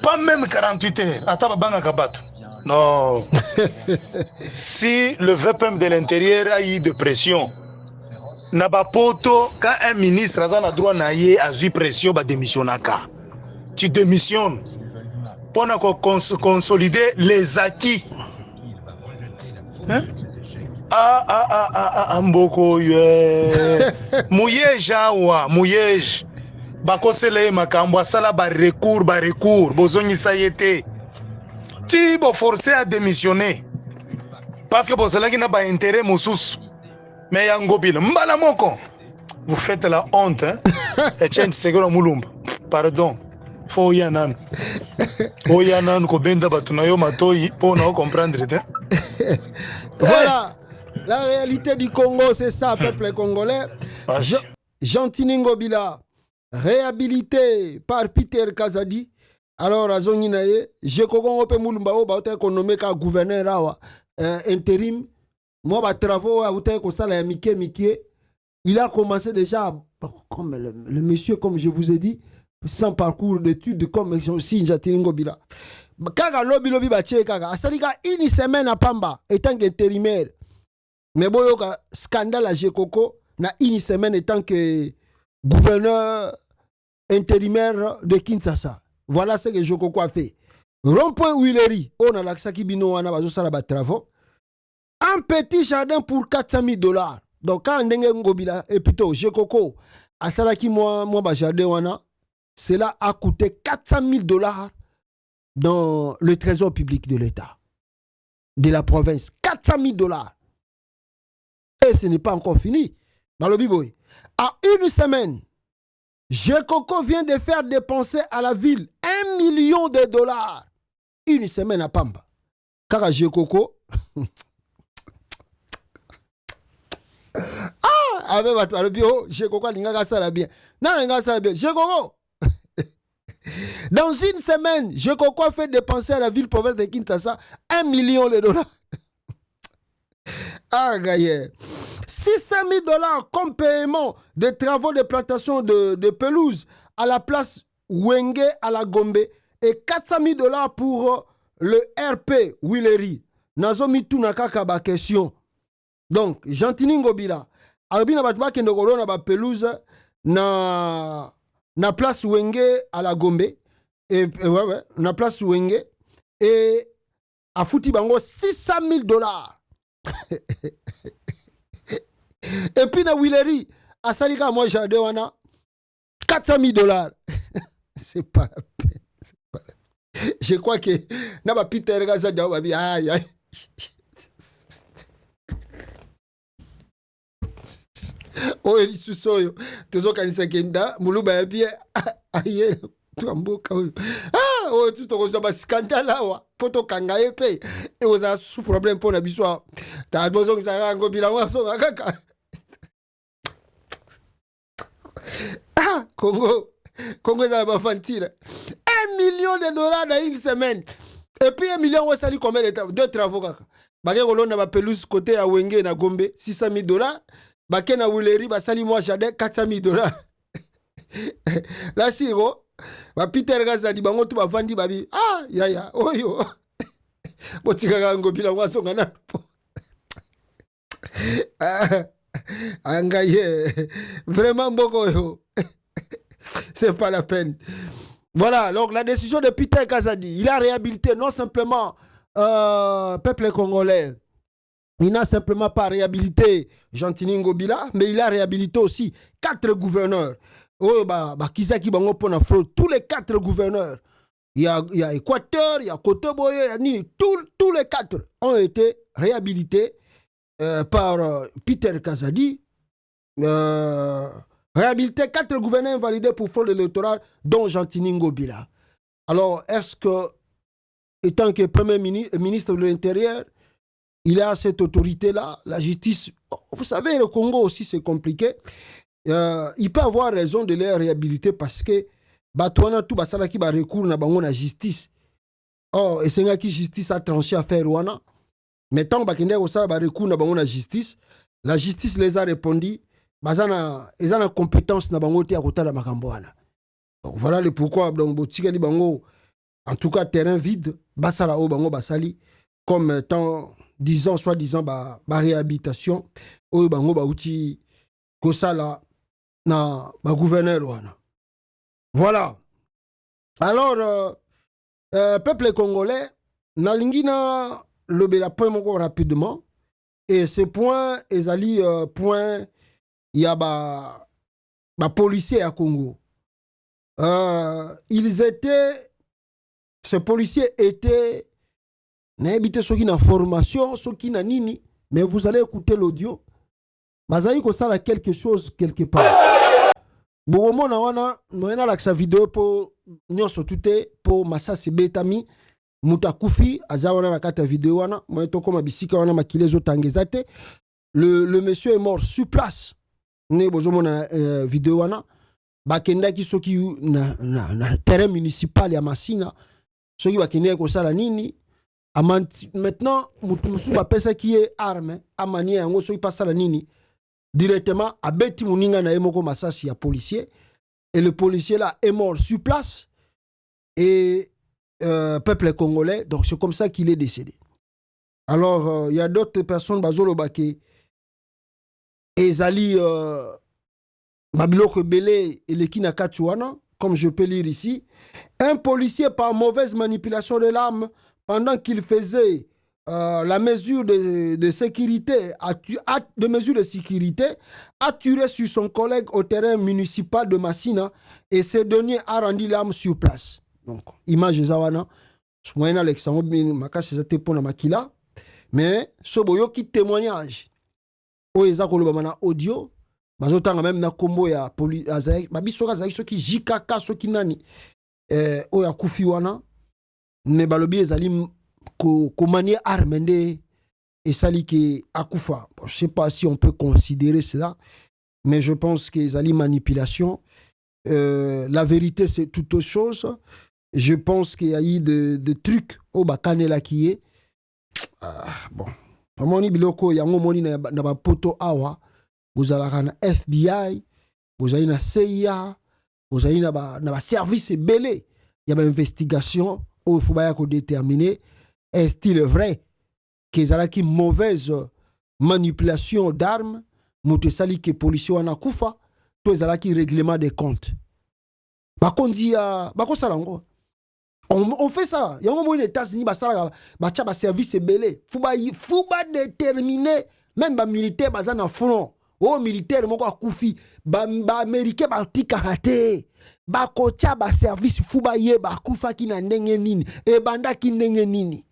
Pas même 48 heures. Ata babanga kabato. Non. Si le VPM de l'intérieur a eu de pression, Nabapoto, quand un ministre a droit naïe à jouer pression, bah démissionnaka. Tu démissionnes pour consolider les acquis. Hein? Mboko ye. Mouyej awa, mouyej. Bakosele makambwa sala ba recours, bozongi sayete. Tu bo forcé à démissionner. Parce que bozala qui n'a pas intérêt moussous. Mais Yangobile, mbala moko. Vous faites la honte, hein? Et tiens, c'est que Moulumba. Pardon. Faut yanan. Faut yanan ko benda batunayo matoi pour nous comprendre, hein? Voilà. La réalité du Congo, c'est ça, peuple congolais. Jean-Tini Ngobila, réhabilité par Peter Kazadi. Alors, à Zoninaye, je connais pas Moulumba, on nommé comme gouverneur intérim. Moi, ma travaux à Mickey, il a commencé déjà, comme le monsieur, comme je vous ai dit, sans parcours d'études, comme aussi Jean-Tini Ngobila. Kaga lobi bache kaga asalika une semaine à Pamba étant qu'intérimaire. Mais boyoka scandale à Jekoko na une semaine étant que gouverneur intérimaire de Kinshasa. Voilà ce que Jekoko a fait. Rond-point Willery, on a l'aksaki bino wana bazo sala ba travaux. Un petit jardin pour 400 000 $. Donc quand ndenge ngobila et plutôt Jekoko asalaki moi ba jardin wana, cela a coûté 400 000 $. Dans le trésor public de l'État, de la province. 400 000 $. Et ce n'est pas encore fini. Malobiboy, à une semaine, Jekoko vient de faire dépenser à la ville 1 million de $. Une semaine à Pamba. Car Jekoko... avec le bureau, Jekoko n'a pas bien. Non, il n'a pas bien. Jekoko! Dans une semaine, Jekoko a fait dépenser à la ville-province de Kinshasa 1 million de $. Ah, gaillé. 600 000 $ comme paiement des travaux de plantation de pelouse à la place Wenge à la Gombe et 400 000 $ pour le RP Willery. Nazomi Tunakaka ba question. Donc, Jean-Tini Ngobila. Albina batba kende korona ba pelouse na place Wenge à la Gombe et ouais, na place Wenge et a fouti bango 600 000 $. Et puis na Willery a salika moi jardin wana 400 000 $. C'est pas la peine. Pas la peine. Je crois que na ba Peter Gaza da ba bi aïe aïe. Oh, il est sous toujours quand il s'est kenda, Mouluba est bien. Aïe, tu as un beau cas. Ah, oh, tu te reçois un scandale là, poto kanga épée. Et vous avez sous problème pour la bissoire. T'as besoin que ça rende un bilan, son kaka. Ah, Congo, ça va fantir. 1 million de $ dans une semaine. Et puis 1 million, on s'allie combien de travaux, kaka. Bagay Rolon na ba pelouse côté à Wenge na Gombe, 600 000 $. Baké na Willery, basali moi jardin 400 000 $. Là, si, gros, ba Peter Gaza di bango tu ba vandi babi. Ah, ya, oyo. Botika Ngobila wasonga na. Angaye. Vraiment boko yo. C'est pas la peine. Voilà, donc la décision de Peter Kazadi, il a réhabilité non simplement peuple congolais. Il n'a simplement pas réhabilité Jean-Tini Ngobila, mais il a réhabilité aussi 4 gouverneurs. Oh, Kisaki Bango Pona fraude, tous les 4 gouverneurs. Il y a Équateur, il y a Kotoboye, il y a Nini. Tous les 4 ont été réhabilités par Peter Kazadi. Réhabilité 4 gouverneurs invalidés pour fraude électorale, dont Jean-Tini Ngobila. Alors, est-ce que, étant que Premier ministre de l'Intérieur, il a cette autorité-là, la justice. Vous savez, le Congo aussi, c'est compliqué. Il peut avoir raison de les réhabiliter parce que Batouana tout basala qui va recours na bango na justice. Oh, et c'est là qui justice a tranché affaire wana. Mais tant que au ça va recours na bango na justice, la justice les a répondu, bazana ils ont la compétence na bango te à côté de makambo wana. Donc voilà le pourquoi donc botika li bango en tout cas terrain vide, basala o bango basali comme tant disons soi-disant ba réhabilitation o bango ba outil kosala na ba gouverneur wana. Voilà. Alors peuple congolais nalingina lobela point moko rapidement et ce point ezali point ya ba policiers à Congo. Ces policiers étaient n'habité ceux qui na formation, ceux qui na nini, mais vous allez écouter l'audio. Bazali ko sala quelque chose quelque part. Bomo na wana noena la sa vidéo pour nyonso tuté pour Masasi Betami mutakufi azawana na kata vidéo wana moi to koma bisika wana makilezo tangezate. Le monsieur est mort sur place. Ne bozomo na vidéo wana bakenda ki soki na terrain municipal ya Masina soki bakenda ko sala nini. Maintenant, musu ba pesa qui est arme amani yango soki pasa la nini directement à beti muninga na emoko masasi ya policier et le policier là est mort sur place et peuple congolais donc c'est comme ça qu'il est décédé. Alors il y a d'autres personnes bazolo bake ezali babiloko belé et le kina katuana comme je peux lire ici un policier par mauvaise manipulation de l'arme pendant qu'il faisait la mesure de sécurité, de mesure de sécurité, a tiré sur son collègue au terrain municipal de Massina et ce dernier a rendu l'arme sur place. Donc, image Zawana, moyen Alexandre, c'était pour la makila, mais ce boyo qui témoignage, oeza kolobamana audio, bazotanga même na kombo ya police, babisoka zaki soki jikaka soki nani, oya kufi wana. Mais balobi ezali ko manier armende et sali ke akufa. Bon, je sais pas si on peut considérer cela, mais je pense que ezali manipulation. La vérité c'est toute autre chose. Je pense qu'il y a eu de trucs au bakanela qui est bon. Pamoni biloko yango moni na ba poto awa, vous allez na FBI, vous allez na CIA, vous allez na ba service belé. Il y a une investigation où il faut déterminer est-il vrai qu'ils ont une mauvaise manipulation d'armes, moute sali que policiers wana kufa, to ezala ki règlement des comptes. Bakondi bakosalango. On fait ça. Il y a un moment où les États-Unis basala ba service belé. Faut ba déterminer même ba militaire bazana na front. Oh militaire moko akufi ba américain ba tikahate. Ba kocha ba service fuba ye ba kufa ki na ndenge nini e banda ki ndenge nini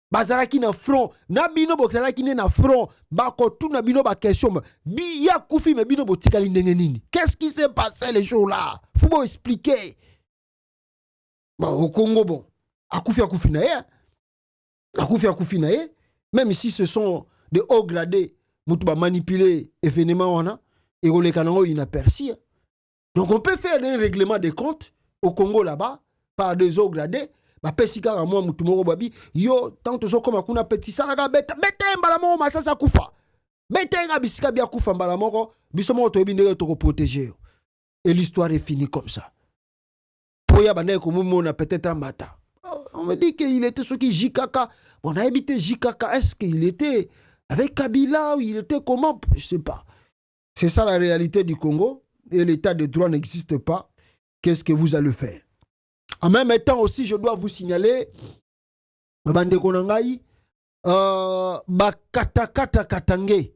bazala ki na front na bino bozala ki na front ba kotu na bino ba question bi ya kufi me bino botikali ndenge nini qu'est-ce qui s'est passé les jours là fuba expliquer ba au Congo bon akufi na ye akufi na ye même si ce sont de hauts gradés mutu ba manipuler événement wana et roleka nango inaperçu. Donc on peut faire un règlement des comptes au Congo là-bas par des hauts gradés. Ba pesika ka moi mutu moko babi yo tant to comme kuna petit salaga beta mbala moko masasa kufa. Beta nga bisika bia kufa mbala moko biso moko to bindé to ko protéger. Et l'histoire est finie comme ça. Poya bande ko mona peut-être un matin. On me dit qu'il était ce qui Jikaka. On a habité Jikaka. Est-ce qu'il était avec Kabila ou il était comment? Je sais pas. C'est ça la réalité du Congo. Et l'état de droit n'existe pas, qu'est-ce que vous allez faire? En même temps aussi, je dois vous signaler, bande konangai, katange,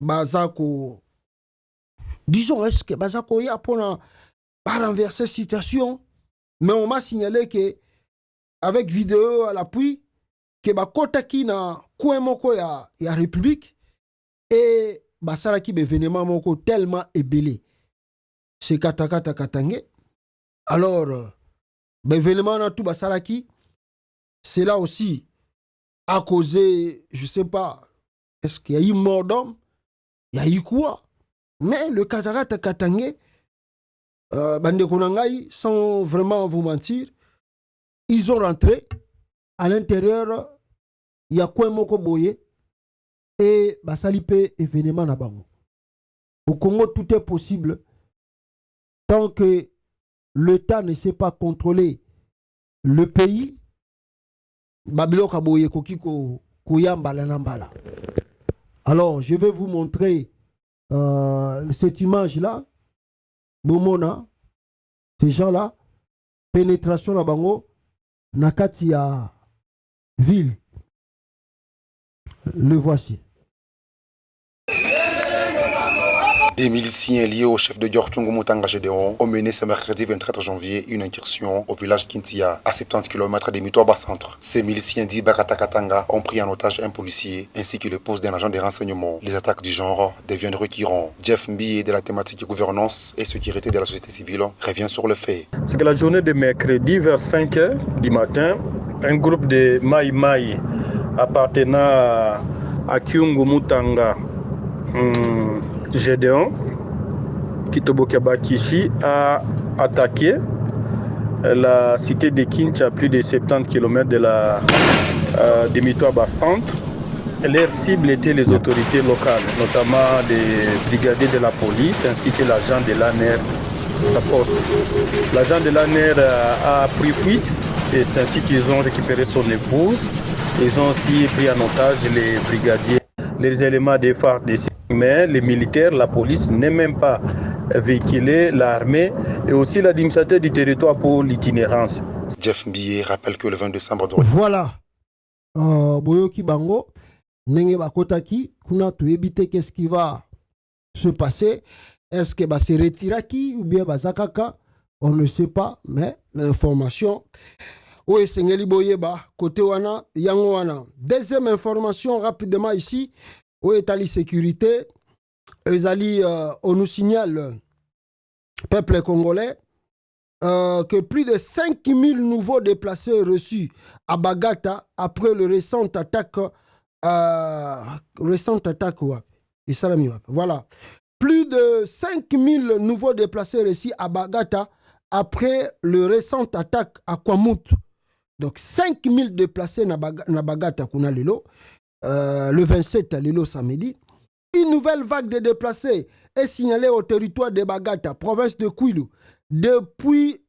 bazako, disons, est-ce que bazako ya pour renverser situation, mais on m'a signalé que, avec vidéo à l'appui, que bakotaki na kouemoko ya République, et basaraki bevenema moko tellement ébélé. C'est katange. Alors, bevenema na tout basaraki, c'est là aussi a causé, je sais pas, est-ce qu'il y a eu mort d'homme? Il y a eu quoi? Mais le cataracte Katangé, Bande Konangai, sans vraiment vous mentir, ils ont rentré. À l'intérieur, il y a quoi Moko Boye et Basalipe événement na bango. Au Congo, tout est possible tant que l'État ne sait pas contrôler le pays. Babylon Kaboye Kokiko Koyambala Nambala. Alors, je vais vous montrer cette image-là. Bomona, ces gens-là, pénétration na bango, nakati ya ville. Le voici. Des miliciens liés au chef de Diorkyungu Mutanga Gédéon ont mené ce mercredi 24 janvier une incursion au village Kintia, à 70 km des Mitoaba Centre. Ces miliciens dits Bakatakatanga ont pris en otage un policier ainsi que le poste d'un agent de renseignement. Les attaques du genre deviennent récurrentes. Jeff Mbiye de la thématique gouvernance et sécurité de la société civile revient sur le fait. C'est que la journée de mercredi vers 5h du matin, un groupe de Mai Mai appartenant à Kyungu Mutanga Gédéon, Kitobokaba Kishi, a attaqué la cité de Kincha à plus de 70 km de Mitoaba Centre. Leur cible était les autorités locales, notamment des brigadiers de la police ainsi que l'agent de l'ANER. L'agent de l'ANER a pris fuite et c'est ainsi qu'ils ont récupéré son épouse. Ils ont aussi pris en otage les brigadiers, les éléments des phares des cités. Mais les militaires, la police n'est même pas véhiculée, l'armée et aussi l'administrateur du territoire pour l'itinérance. Jeff Mbiye rappelle que le 20 décembre... Voilà. Boyoki Bango, Nenge Bakotaki, Kuna tu éviter qu'est-ce qui va se passer. Est-ce que se retiraki ou bien Zakaka? On ne sait pas, mais l'information. Oui, Sengeli Boyeba, côté Wana, Yango Wana. Deuxième information rapidement ici. Où est la sécurité? On nous signale, peuple congolais, que plus de 5000 nouveaux déplacés reçus à Bagata après le récente attaque. Voilà. Plus de 5000 nouveaux déplacés reçus à Bagata après le récente attaque à Kwamut. Donc 5000 déplacés na Bagata kuna lelo. Le 27 lelo samedi. Une nouvelle vague de déplacés est signalée au territoire de Bagata, province de Kwilu, depuis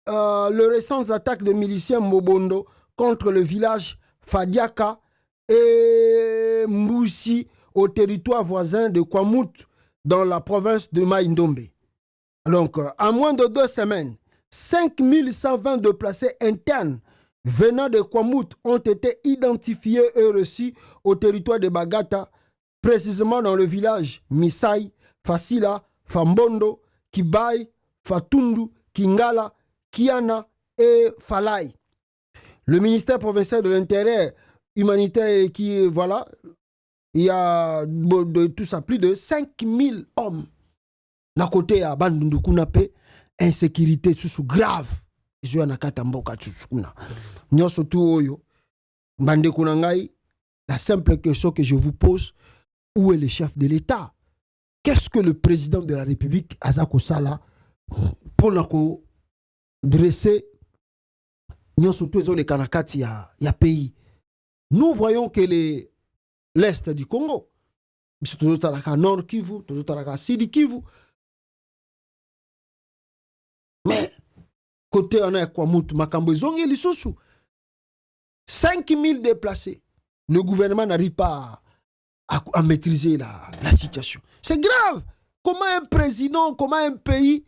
le récent attaque de miliciens Mobondo contre le village Fadiaka et Mboussi au territoire voisin de Kwamut dans la province de Maïndombe. Donc, en moins de 2 semaines, 5120 déplacés internes venant de Kwamut ont été identifiés et reçus au territoire de Bagata, précisément dans le village Misai, Fasila, Fambondo, Kibai, Fatundu, Kingala, Kiana et Falai. Le ministère provincial de l'Intérieur humanitaire qui, voilà, il y a de tout ça plus de 5000 hommes. D'un côté, à Bandundu Kunape, insécurité sous grave. Je suis Katamboka Tsusukuna. Nous surtout Oyo. Bande Kunangai, la simple question que je vous pose, où est le chef de l'État? Qu'est-ce que le président de la République, Azako Sala, pour dresser nous surtout les Kanakati y a pays? Nous voyons que l'Est du Congo, toujours à Nord Kivu, toujours à Sud Kivu, mais côté on a Kwamut, Makambo, Zongi, Lissousou, 5000 déplacés. Le gouvernement n'arrive pas à maîtriser la situation. C'est grave. Comment un président, comment un pays,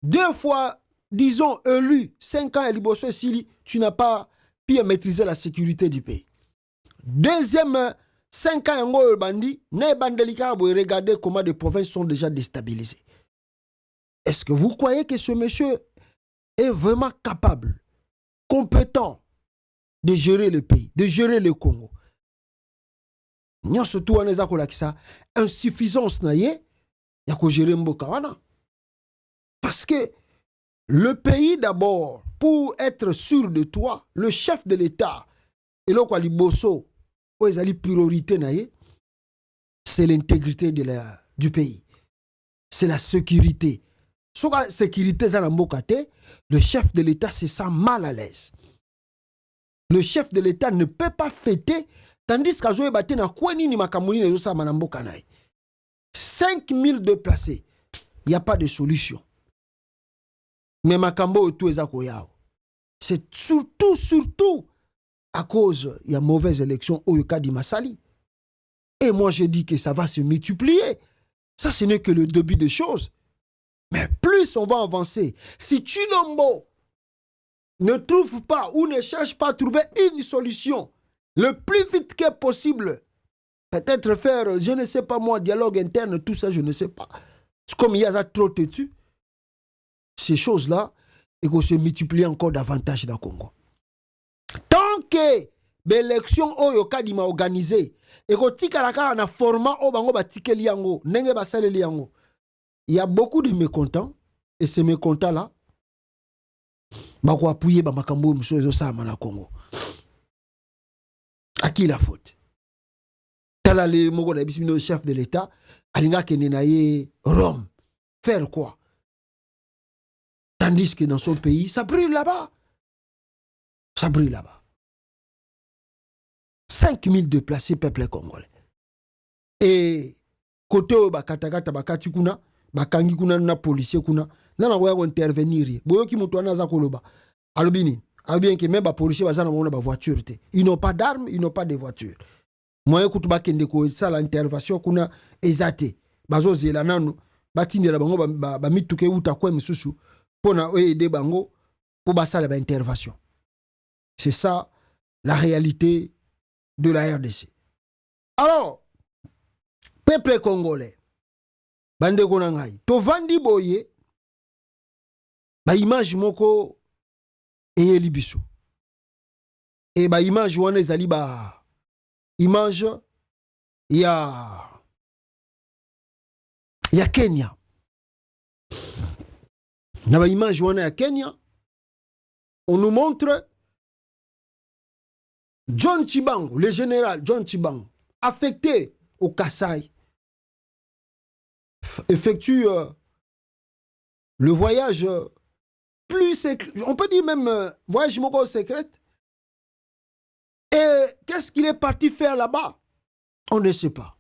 2 fois, disons, élu, 5 ans, Liboso Sili, tu n'as pas pu maîtriser la sécurité du pays. Deuxième, 5 ans, Yango Bandi, ne Bandelika, regardez comment des provinces sont déjà déstabilisées. Est-ce que vous croyez que ce monsieur est vraiment capable, compétent de gérer le pays, de gérer le Congo? Nous surtout on est insuffisance naie ya ko gérer mboka wana. Parce que le pays d'abord, pour être sûr de toi, le chef de l'État, et là quoi liboso où ils allaient priorité, c'est l'intégrité du pays. C'est la sécurité. Si la sécurité, le chef de l'État se sent mal à l'aise. Le chef de l'État ne peut pas fêter, tandis qu'à Zoé Baté na Kouani ni Makamouni ne Yosa Manamboka naï. 5000 déplacés. Il n'y a pas de solution. Mais Makambo et tout Ezakoyao. C'est surtout à cause il y a mauvaise élection au Yukadi Massali. Et moi je dis que ça va se multiplier. Ça ce n'est que le début des choses. Mais plus on va avancer, si Chilombo ne trouve pas ou ne cherche pas à trouver une solution le plus vite que possible, peut-être faire, je ne sais pas moi, dialogue interne, tout ça, je ne sais pas. C'est comme il y a trop têtu. Ces choses-là, et qu'on se multiplie encore davantage dans le Congo. Tant que l'élection Oyoka m'a organisée, et qu'on tikalaka na format Obango batike liango, nenge basale liango, il y a beaucoup de mécontents, et ces mécontents-là, bako appuyer ba makambo mso sama na Congo. À qui la faute? Tala le mogo na bisino chef de l'État, alinga kenenaye Rome. Faire quoi? Tandis que dans son pays, ça brûle là-bas. Ça brûle là-bas. 5000 déplacés peuple congolais. Et côté bakatakata bakati kuna, bakangi kuna na policier kuna, nana waya intervenir. Boyo ki mutu anaza koloba. Alobini, bien que même ba policier bazana mona ba voiture te. Ils n'ont pas d'armes, ils n'ont pas de voiture. Moyen kutu bakende ko ça l'intervention kuna ezate. Bazo zela nanu batindela bango ba mituke uta kwa misusu pona aider bango pour basala ba intervention. C'est ça la réalité de la RDC. Alors, peuple congolais, bande konangai, to vandi boye, ba image moko eye libiso. Et ba image wana ezali ba image ya Kenya. Na ba image wana ya Kenya, on nous montre John Chibangu, le général John Chibangu, affecté au Kasaï, effectue le voyage plus secret, on peut dire même voyage moko secret. Et qu'est-ce qu'il est parti faire là-bas? On ne sait pas.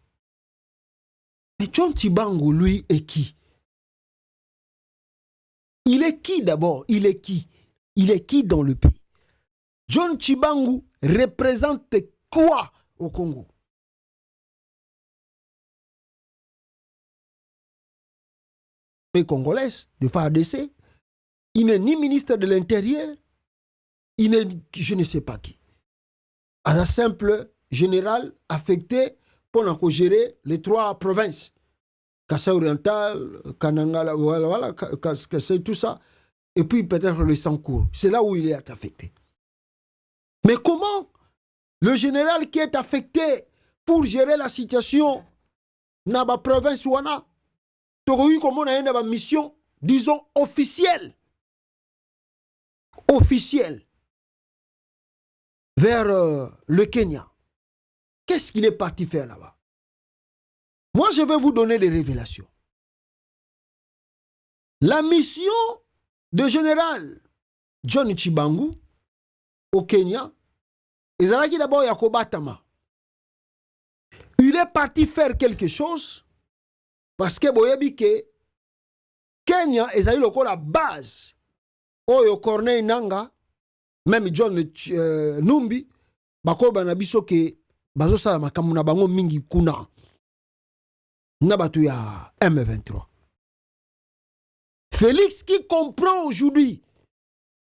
Mais John Chibangu, lui, est qui? Il est qui d'abord? Il est qui? Il est qui dans le pays? John Chibangu représente quoi au Congo? Les Congolais de FARDC, il n'est ni ministre de l'Intérieur, il n'est, je ne sais pas qui. Un simple général affecté pour gérer les 3 provinces. Kassai oriental, Kanangala, voilà, Kassai, tout ça. Et puis peut-être le Sankour. C'est là où il est affecté. Mais comment le général qui est affecté pour gérer la situation dans la province Wana, Togoui, comment on a une mission, disons, officielle, vers le Kenya. Qu'est-ce qu'il est parti faire là-bas? Moi, je vais vous donner des révélations. La mission de général John Chibangu au Kenya, il est parti faire quelque chose parce que boyebi ke Kenya ezali lokola la base oyo Corneille Nanga même John Numbi bako banabiso ke bazo sala makambo na bango mingi kuna na batu ya M23. Félix qui comprend aujourd'hui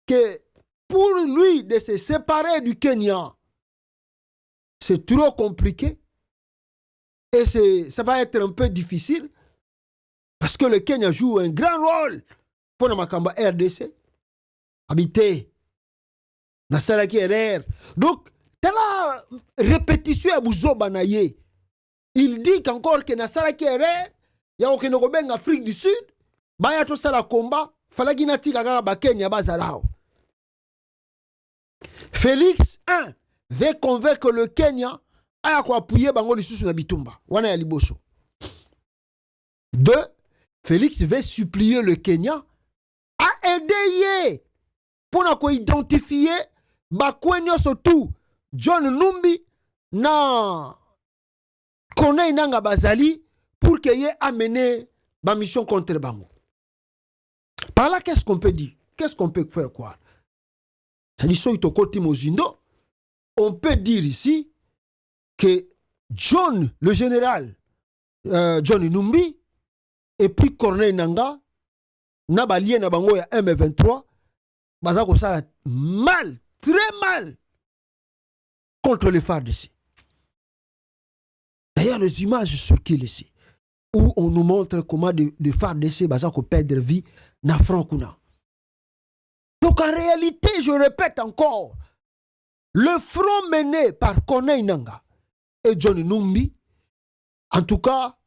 que pour lui de se séparer du Kenya, c'est trop compliqué et ça va être un peu difficile parce que le Kenya joue un grand rôle pour la Makamba RDC, habité dans Salaki RR. Donc, dans la répétition à Bouzobanaye, il dit qu'encore que dans Salaki RR, il y a aucun en Afrique du Sud, il y a tout ça la combat, il y a tout ça la Kenya bazalao. Félix 1 veut convaincre le Kenya aya ko appuyer bango lisusu na bitumba wana ya liboso. 2. Félix veut supplier le Kenya à aider pour na identifier bakwe nyonso tout John Numbi na Corneille Nangaa bazali pour que y amener ma mission contre bango. Par là, qu'est-ce qu'on peut dire? Qu'est-ce qu'on peut faire quoi? On peut dire ici que John, le général John Numbi, et puis Corneille Nangaa, na balien na bango ya M23, bazako sala mal, très mal, contre les FARDC. D'ailleurs, les images circulent ici, où on nous montre comment de FARDC bazako perdre vie na front kuna. Donc en réalité, je répète encore, le front mené par Corneille Nangaa et John Numbi, en tout cas,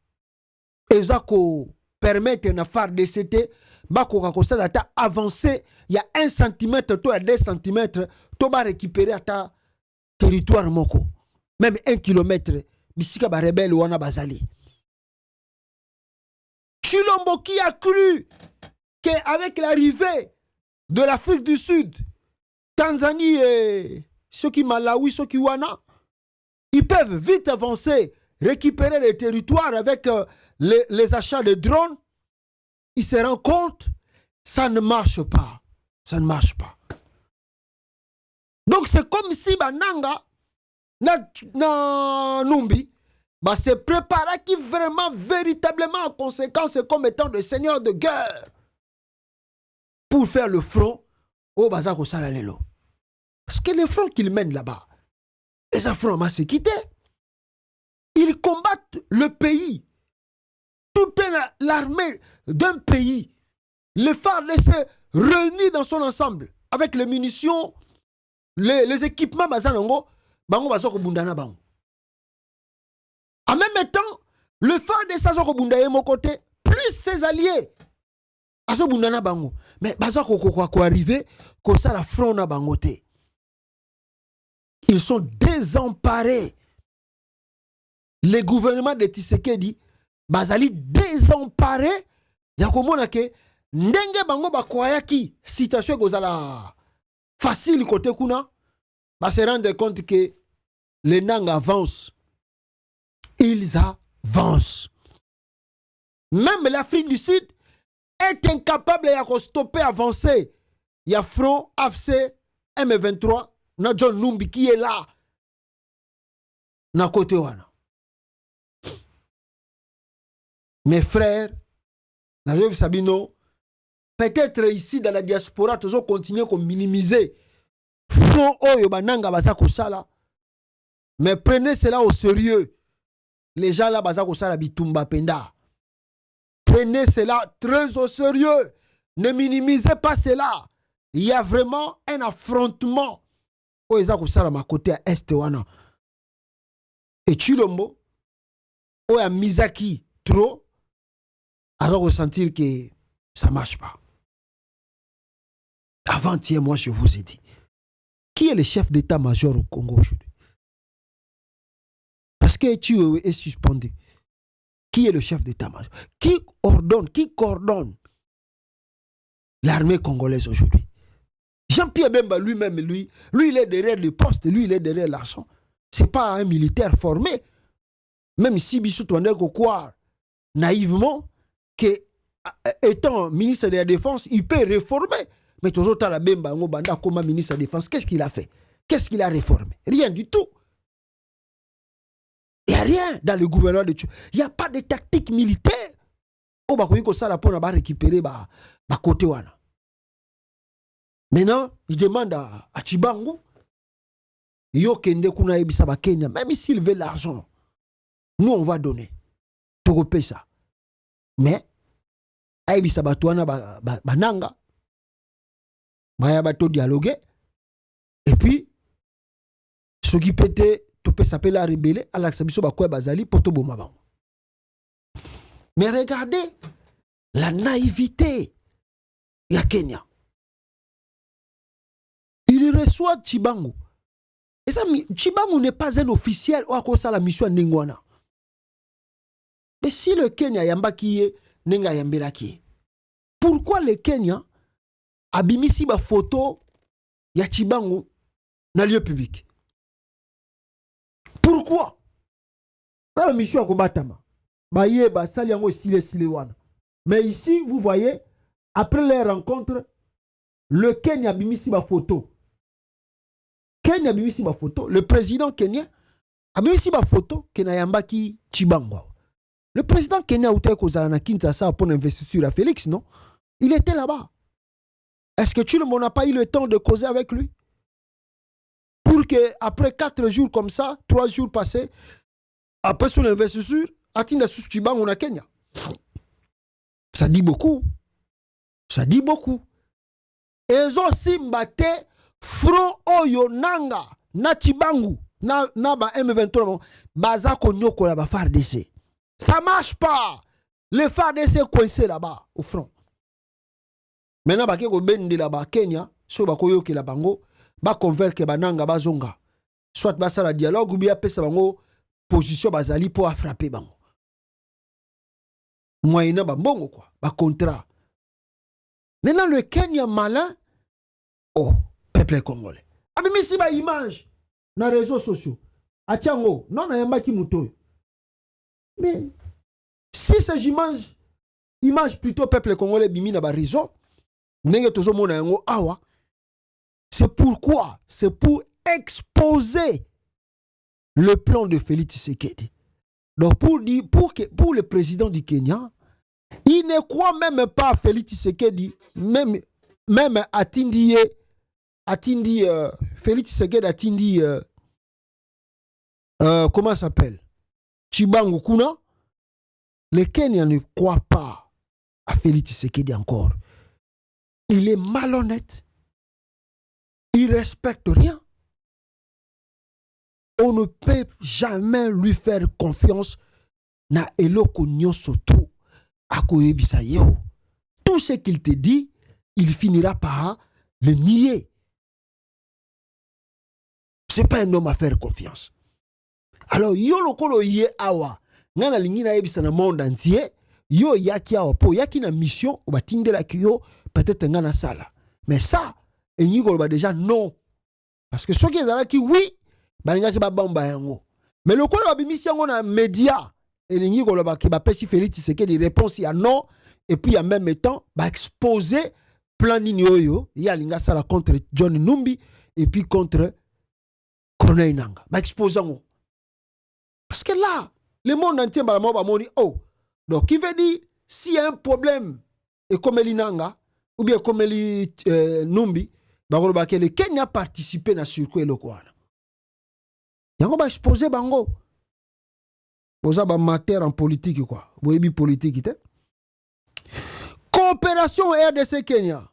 ezako permettre na FARDC bako kakosala ta avancer, il y a 1 cm, toi 2 cm, to ba récupérer ta territoire moko. Même 1 km, bisika ba rebelle wana bazali. Chilombo qui a cru qu'avec l'arrivée de l'Afrique du Sud, Tanzanie et ceux qui Malawi, ceux qui wana, ils peuvent vite avancer, récupérer les territoires avec les achats de drones. Ils se rendent compte, ça ne marche pas. Ça ne marche pas. Donc c'est comme si Nangaa na Numbi se préparait qui vraiment, véritablement en conséquence comme étant des seigneurs de guerre pour faire le front au Bazako Salalelo. Parce que le front qu'ils mènent là-bas, les affronts se quitté. Ils combattent le pays. Toute l'armée d'un pays. Les FARDC réunis dans son ensemble avec les munitions, les équipements bazanango, bango bazoko bundana bango. En même temps, le FARDC bazoko bundaye mon côté, plus ses alliés. Aso bundana bango. Mais bazoko ko arriver ko ça la front na bango te. Ils sont désemparés. Les gouvernements de Tshisekedi bazali désemparé ya komona ke ndenge bango bakwayaki situation gozala facile côté kuna se rendre compte que les Nangaa avancent. Ils avancent. Même l'Afrique du Sud est incapable de stopper avancer. Il y a front AFC M23 na John Numbi qui est là na côté wana. Mes frères, Sabino, peut-être ici dans la diaspora, tous on continue à minimiser front oyo bananga bazako sala, mais prenez cela au sérieux. Les gens là bazako sala bitumba penda. Prenez cela très au sérieux. Ne minimisez pas cela. Il y a vraiment un affrontement. Oyo sala ma côté à est wana. Et Chilombo, oyo Misaki trop. Alors ressentir que ça ne marche pas. Avant-hier, moi, je vous ai dit, qui est le chef d'état-major au Congo aujourd'hui? Parce que tu es suspendu. Qui est le chef d'état-major? Qui coordonne l'armée congolaise aujourd'hui? Jean-Pierre Bemba lui-même, lui, il est derrière le poste, lui, il est derrière l'argent. Ce n'est pas un militaire formé. Même si Bissou Touandé croit naïvement que, étant ministre de la Défense, il peut réformer. Mais toujours, la Bemba Banda comme ministre de la Défense, qu'est-ce qu'il a fait? Qu'est-ce qu'il a réformé? Rien du tout. Il n'y a rien dans le gouvernement de Tchou. Il n'y a pas de tactique militaire. On va récupérer le côté wana. Maintenant, il demande à Chibango, yo kende kuna ebisa ba Kenya, même s'il veut l'argent, nous on va donner. Tu repayes ça. Mais ebisa ba tuana bananga, baya bato dialoguer, et puis ce qui peut-être tu s'appeler la rebelle à l'acceptation ba quoi bazali poto boma bango. Mais regardez la naïveté ya Kenya. Il reçoit Chibango Et ça, Chibangu n'est pas un officiel ou à cause de la mission Ningwana. Mais si le Kenya yambaki nenga yambelaki, pourquoi le Kenya a bimisi ba photo ya Chibangu dans lieu public? Pourquoi? La mission à Kobatama. Baye ba saliango sile wana. Mais ici, vous voyez, après les rencontres, le Kenya a bimisi ba photo. Kenya a bimisi ba photo. Le président kenyan a bimisi ba photo Kenya yambaki Chibangu. Le président Kenya Outé Kozala Kinshasa pour l'investiture à Félix, non? Il était là-bas. Est-ce que Chilombo n'a pas eu le temps de causer avec lui? Pour que après 4 jours comme ça, 3 jours passés, après son investiture, Atinda Chibangu na Kenya. Ça dit beaucoup. Ça dit beaucoup. Ezo simbate front oyo nanga na Chibangu na ba M23 baza konyoko la ba FARDC. Ça marche pas. Les FARDC coincés là-bas au front. Maintenant ba keko bende là-bas Kenya, so ba koyoke la bango, ba convaincre bananga bazonga. Soit ba sala dialogue ou bien pesa bango position bazali pour frapper bango. Moyena ba bongo quoi, ba contrat. Maintenant le Kenya malin, oh, peuple congolais. Abimisi ba image na réseaux sociaux. Atiango, non na yamba ki mutoyo. Mais si ces images plutôt peuple congolais bimi na ba raison, ndenge tozo mona yango awa, c'est pourquoi, c'est pour exposer le plan de Félix Tshisekedi. Donc pour le président du Kenya, il ne croit même pas à Félix Tshisekedi, même Atindi Félix Tshisekedi Atindi comment ça s'appelle? Chibangu Kuna. Le Kenya ne croit pas à Félix Tshisekedi encore. Il est malhonnête. Il ne respecte rien. On ne peut jamais lui faire confiance na eloko nyoso tu akoyebisa yo. Tout ce qu'il te dit, il finira par le nier. C'est pas un homme à faire confiance. Alors yo lokolo ye awa ngana lingi na yebisa na monde entier, yo yaki awa po yaki na mission ou batindela kiyo peut-être ngana sala. Mais ça enyi ko ba déjà non. Parce que ceux qui ezala ki oui, balinga ki ba bamba yango. Mais le kolo ba bimisi yango na média elingi ko ba ki ba pesi Félix Tshisekedi réponse ya non et puis en même temps ba exposer plan nini oyo ya linga sala contre John Numbi et puis contre Corneille Nangaa. Ba exposer yango. Parce que là, le monde entier va moni oh. Donc, qui veut dire, s'il y a un problème, et comme Eli Nangaa, ou bien comme Eli Numbi, le Kenya a participé à circuit le quoi. Yango va exposer bango. Vous avez matière en politique quoi. Vous avez politique. Coopération RDC Kenya.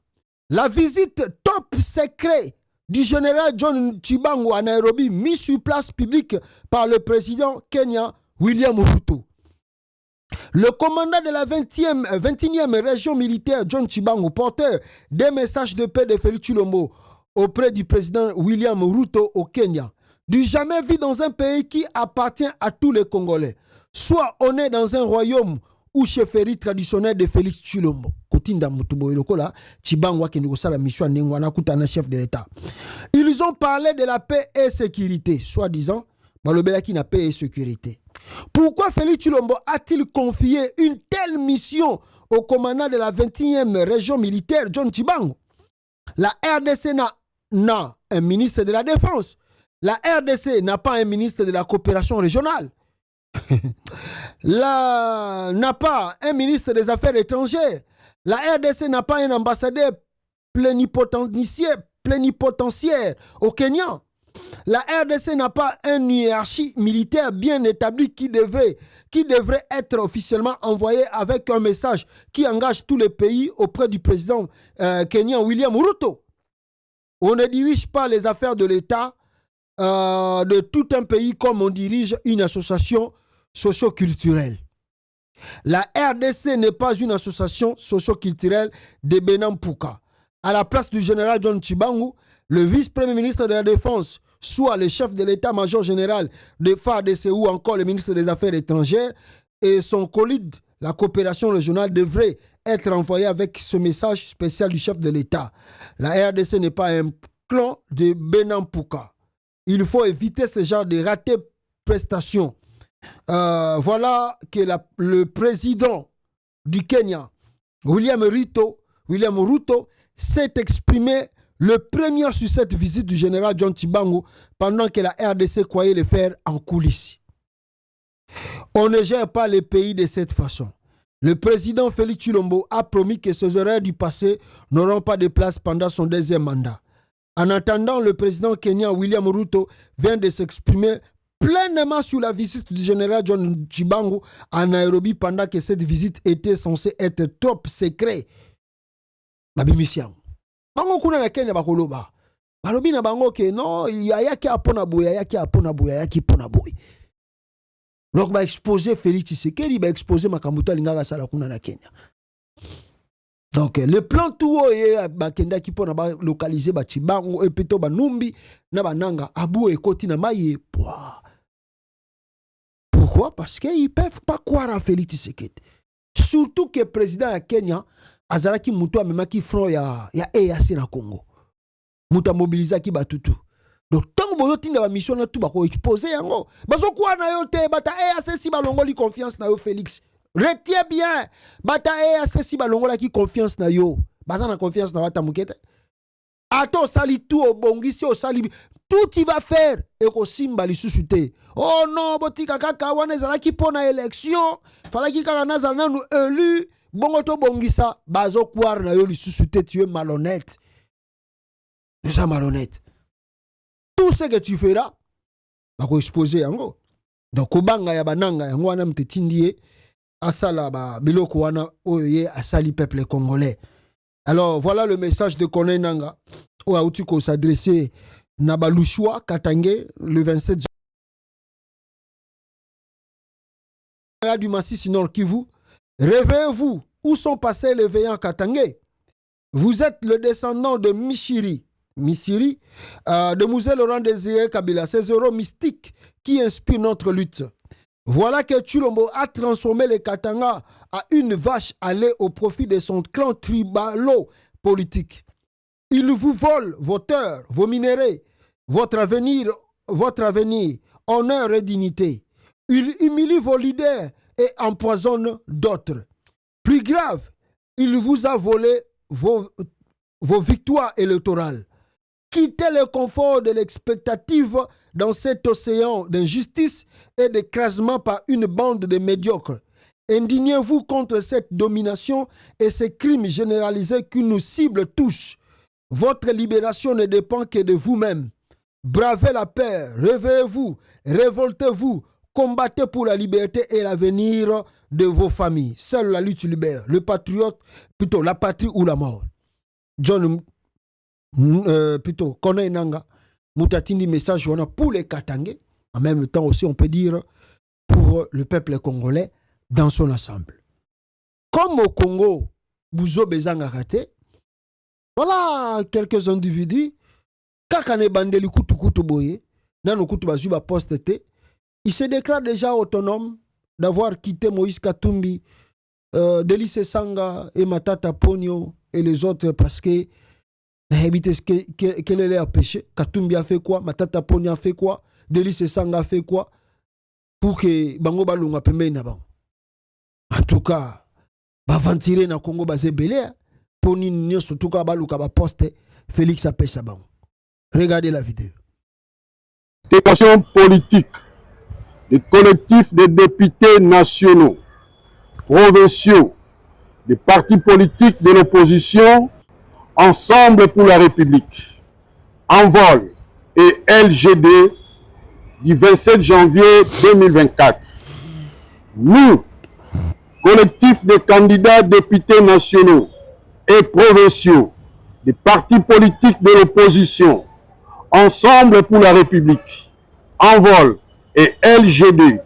La visite top secret du général John Chibangu à Nairobi, mis sur place publique par le président Kenya William Ruto. Le commandant de la 21e région militaire John Chibangu, porteur des messages de paix de Félix Tshilombo auprès du président William Ruto au Kenya, du jamais vu dans un pays qui appartient à tous les Congolais. Soit on est dans un royaume ou chefferie traditionnelle de Félix Tshilombo. Chef de l'État. Ils ont parlé de la paix et sécurité, soi-disant, na paix et sécurité. Pourquoi Félix Tshilombo a-t-il confié une telle mission au commandant de la 21e région militaire, John Chibangu? La RDC n'a un ministre de la Défense. La RDC n'a pas un ministre de la coopération régionale. N'a pas un ministre des Affaires étrangères. La RDC n'a pas un ambassadeur plénipotentiaire au Kenya. La RDC n'a pas une hiérarchie militaire bien établie qui devrait être officiellement envoyée avec un message qui engage tous les pays auprès du président kenyan William Ruto. On ne dirige pas les affaires de l'État de tout un pays comme on dirige une association socio-culturelle. La RDC n'est pas une association socio-culturelle de Benampuka. À la place du général John Chibangu, le vice-premier ministre de la Défense, soit le chef de l'état-major général de FARDC ou encore le ministre des Affaires étrangères et son collègue, la coopération régionale devrait être envoyé avec ce message spécial du chef de l'État. La RDC n'est pas un clan de Benampuka. Il faut éviter ce genre de ratés prestations. Voilà que le président du Kenya, William Ruto, s'est exprimé le premier sur cette visite du général John Tshibangou pendant que la RDC croyait le faire en coulisses. On ne gère pas les pays de cette façon. Le président Félix Tshilombo a promis que ces erreurs du passé n'auront pas de place pendant son deuxième mandat. En attendant, le président kenyan William Ruto vient de s'exprimer pleinement sur la visite du général John Tshibangou à Nairobi pendant que cette visite était censée être top secret. Babimisiam. Bango kuna na Kenya bakoloba. Balobi na bango ke non, yaki apona boya, yaki pona boy. Donc ba exposer Félix Tshisekedi, ba exposer Makambuta lingaka sala kuna na Kenya. Donc le plan tout ba kenda ki pona ba localiser ba Tshibangou et plutôt ba Numbi na bananga abu ekoti na maye. Pourquoi? Parce qu'ils ne peuvent pas croire en Félix Tshisekedi. Surtout que le président de Kenya azalaki mutu amemaki front ya EAC na Congo. Mutu mobilisaki batutu. Donc tant que vous avez une mission na tout bako exposer yango. Bazo kwa na yo te bata EAC si balongoli confiance na yo Félix. Retiens bien. Bata EAC si balongola ki confiance na yo. Baza na confiance na wata mukete. Ato sali tout au bongisi au sali tout il va faire et ko simba li susute. Oh non, botika kaka wana ezalaki pona élection, falaki kaka nazala nanu élu, bongo to bongisa, bazo kwar na yo li susute, tu es malhonnête. Tu es malhonnête. Tout ce que tu feras, bako exposer yango. Donc kobanga ya bananga yango wana mtetindie asala ba biloko wana oye asali peuple congolais. Alors voilà le message de Corneille Nangaa où Aoutuko s'adressait Nabalushwa Katangé le 27 janvier du Massif Nord Kivu. Réveillez-vous, où sont passés les veillants Katangé? Vous êtes le descendant de Misiri, de Mouzé Laurent Désiré Kabila, ces héros mystiques qui inspirent notre lutte. Voilà que Tshilombo a transformé les Katanga à une vache à lait au profit de son clan tribalo-politique. Il vous vole vos terres, vos minéraux, votre avenir, honneur et dignité. Il humilie vos leaders et empoisonne d'autres. Plus grave, il vous a volé vos victoires électorales. Quittez le confort de l'expectative dans cet océan d'injustice et d'écrasement par une bande de médiocres. Indignez-vous contre cette domination et ces crimes généralisés qui nous ciblent tous. Votre libération ne dépend que de vous-même. Bravez la paix, réveillez-vous, révoltez-vous, combattez pour la liberté et l'avenir de vos familles. Seule la lutte libère, le patriote, plutôt la patrie ou la mort. John, plutôt, Corneille Nangaa, Moutatindi message pour les Katangé, en même temps aussi on peut dire pour le peuple congolais dans son ensemble. Comme au Congo, Bouzo Bezanga Kate, voilà quelques individus, Kakane Bandeli Kutu Boye, Nano Kutu Bazuba Poste, il se déclare déjà autonome d'avoir quitté Moïse Katumbi, Delice Sanga et Matata Ponyo et les autres parce que quel est leur péché? Katumbi a fait quoi? Matata Ponyo a fait quoi? Delice Sanga a fait quoi? Pour que Bango Balunga Pembe na bango. En tout cas, Bavantiré na Congo basé belé, Poni Nyo surtout ka Baluka ba poste, Félix a pêché bango. Regardez la vidéo. Des questions politiques, des collectifs de députés nationaux, provinciaux, des partis politiques de l'opposition, Ensemble pour la République, Envol et LGD du 27 janvier 2024. Nous, collectif de candidats députés nationaux et provinciaux, des partis politiques de l'opposition, Ensemble pour la République, Envol et LGD,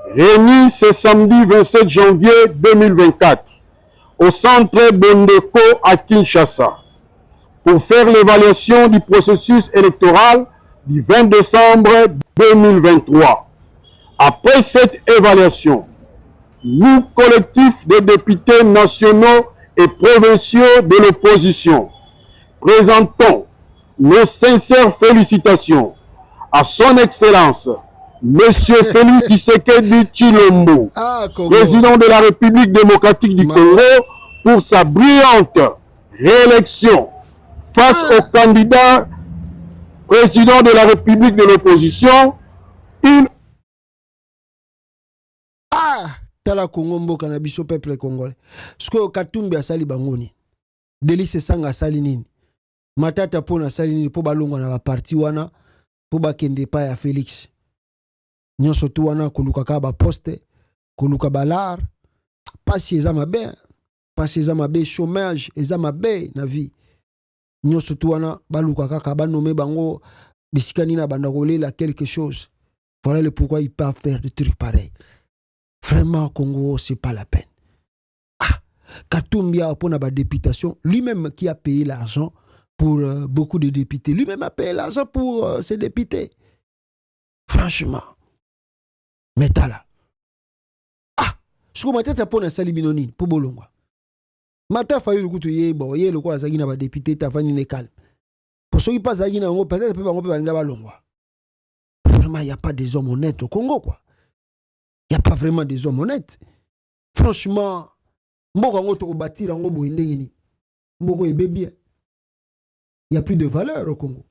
réunis ce samedi 27 janvier 2024 au centre Bondeko à Kinshasa pour faire l'évaluation du processus électoral du 20 décembre 2023. Après cette évaluation, nous, collectifs de députés nationaux et provinciaux de l'opposition, présentons nos sincères félicitations à son Excellence, Monsieur Félix Tshisekedi Tshilombo, président de la République démocratique du Congo, pour sa brillante réélection face au candidat président de la République de l'opposition. Tala Congo mboka na biso peuple congolais. Sko Katumbi asali bangoni. Delice Sanga asali nini? Matata pona asali nini po balongwa na ba parti wana po bakende pa ya Félix. Nyonso tu wana koluka ka ba poste, koluka balar, pasi eza mabe, pasi eza mabe, chômage eza mabe na vie. Nyonso tu wana baluka kaka ba nommer bango bisikani na banda kolela quelque chose. Voilà le pourquoi ils peuvent faire des trucs pareils. Vraiment, Congo, c'est pas la peine. Ah, Katumbi a pour la députation, lui-même qui a payé l'argent pour beaucoup de députés, lui-même a payé l'argent pour ses députés. Franchement. Mais t'as là. Ah, ce que je t'ai pour la salibinoni, pour Bolongwa. Mata fayu le couteau yé, bon, yé le quoi la sagina va député, t'as fani ne calme. Pour ceux qui passent à Guinée, peut-être qu'on peut aller à Bolongwa. Vraiment, il n'y a pas des hommes honnêtes au Congo, quoi. Il n'y a pas vraiment des hommes honnêtes. Franchement, il n'y a plus de valeur au Congo.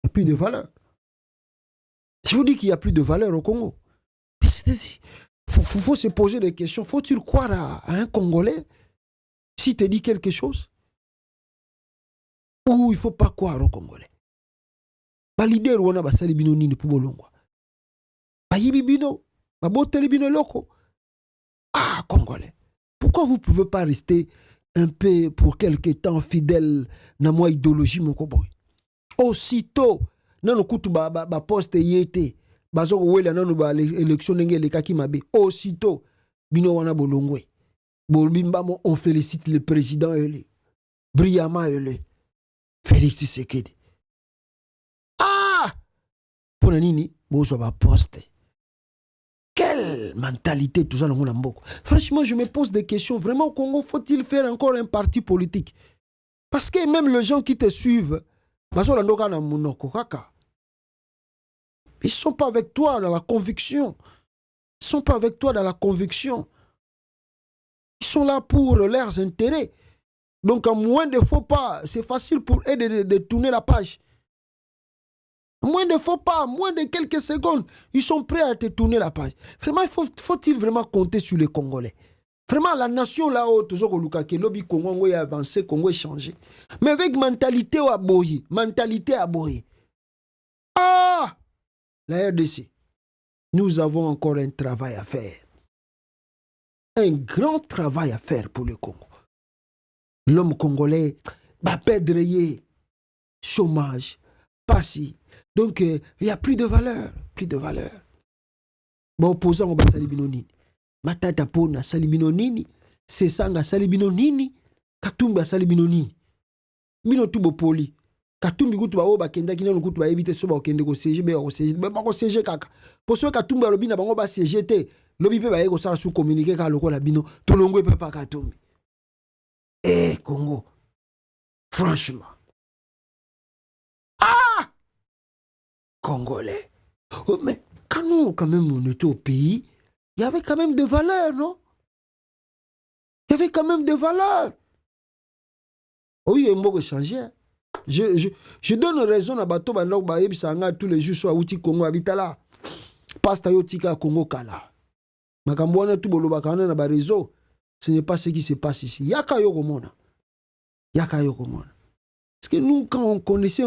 Il n'y a plus de valeur. Je vous dis qu'il n'y a plus de valeur au Congo. Faut se poser des questions. Faut-il croire à un Congolais s'il te dit quelque chose? Ou il ne faut pas croire au Congolais? Ba leader wana basali bino nini pour bolongwa? Ba yibi bino? Ah, Congolais, pourquoi vous ne pouvez pas rester un peu pour quelque temps fidèle à moi idéologie mokoboy? Aussitôt, nan kutu ba poste yete, bazo wela nanu ba élection ngele kaki mabe. Aussitôt, bino wana bolongwe. Bolbimbamo, on félicite le président ele. Brillamment ele. Félix Tshisekedi. Ah! Pour nini, bozo ba poste. Quelle mentalité tout ça dans mon amboko. Franchement, je me pose des questions. Vraiment, au Congo, faut-il faire encore un parti politique? Parce que même les gens qui te suivent, ils ne sont pas avec toi dans la conviction. Ils ne sont pas avec toi dans la conviction. Ils sont là pour leurs intérêts. Donc, à moins de faux pas, c'est facile pour eux de tourner la page. Moins de faux pas, moins de quelques secondes, ils sont prêts à te tourner la page. Vraiment, faut-il vraiment compter sur les Congolais? Vraiment, la nation là-haut, toujours le lobby Congo est avancé, Congo est changé. Mais avec mentalité à boyer, Ah! La RDC, nous avons encore un travail à faire. Un grand travail à faire pour le Congo. L'homme congolais va perdre chômage, passé. Donc, il n'y a plus de valeur. Plus de valeur. Bon, opposant au Salibino Nini. Matata Pona Salibino Nini. Sesanga Salibino Nini. Katumba Salibino Nini. Bino Tubo Poli. Katumbi Gutuba Oba Kenda Kina Kutuba éviter Soba Kende go CG, mais au CG, mais pas au CG Kaka. Pour ceux Katumba Lobina Bango Ba CGT, Lobi Peba Ego Sara sous communiquer car le Kola Bino, Tolongo Papa Katumbi. Eh, Congo. Franchement. Ah! Congolais. Oh, mais quand nous, quand même, on était au pays, il y avait quand même des valeurs, non? Il y avait quand même des valeurs. Oui, il y a un mot changé. Je donne raison à Bato Banok Baeb Sanga tous les jours sur Outi Congo Abitala. Pasta Yotika Congo Kala. Makambouana tout bolo bakana na ba réseau. Ce n'est pas ce qui se passe ici. Yaka Yoko Mona. Yaka Yoko Mona. Parce que nous, quand on connaissait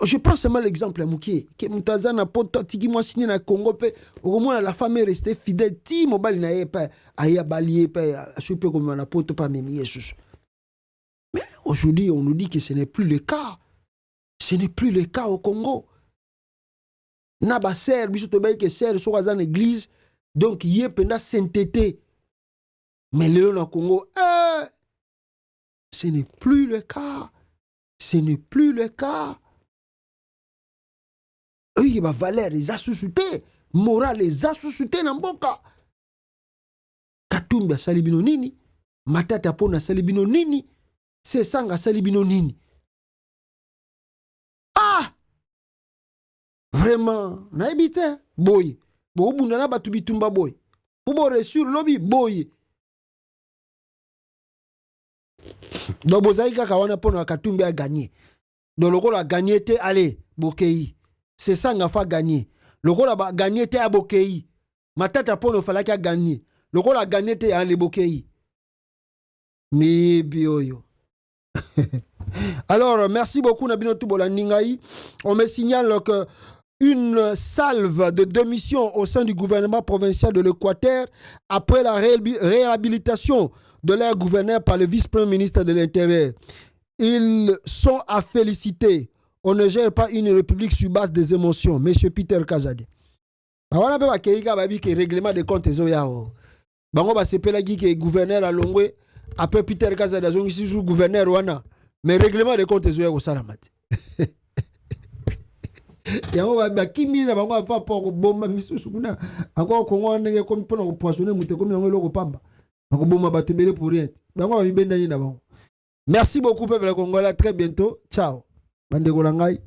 je prends seulement l'exemple à Mouké, que Moutazana poto tiki moi signé na Congo pe au moins la femme est restée fidèle ti mobile na pas aya balier pas souper comme na poto pas même Jesus. Mais aujourd'hui, on nous dit que ce n'est plus le cas. Ce n'est plus le cas au Congo. Naba ser biso to bay que ser so dans l'église donc yé penda sainteté. Mais le na Congo ce n'est plus le cas. Ce n'est plus le cas. oui ba valeur les a sous-souté moral les a sous-souté na mboka Katumbi asali bino nini Matata Ponna asali bino nini Sesanga asali bino nini vraiment nayebi te boye bobunda na batu bitumba boye bo resur lobi boye donc bozali kaka wana mpona Katumbi a gagné donc lokola a gagné te allez bokei Sesanga fa gagné lokola ba gagné te a bokei Matata Ponna falaki a gagné lokola a gagné te a le bokei mi bioyo. Alors merci beaucoup Nabino Tubola Ningaï. On me signale que une salve de démission au sein du gouvernement provincial de l'Équateur après la réhabilitation de leur gouverneur par le vice-premier ministre de l'Intérieur. Ils sont à féliciter. On ne gère pas une république sur base des émotions. Monsieur Peter Kazadi. On a pas que règlement de comptes yao. Bango ba sepela ki gouverneur à Longwe après Peter Kazadi azongi si gouverneur wana mais règlement de comptes yao salamati. Yango ba kimi na bango fa poko bomba misusu kuna encore kongo ndenge comme pona ko poissonner muté comme yango loko pamba ko bomba batebele pour rien bango ba bibenda ni na bango. Merci beaucoup peuple congolais, très bientôt ciao bande ko langai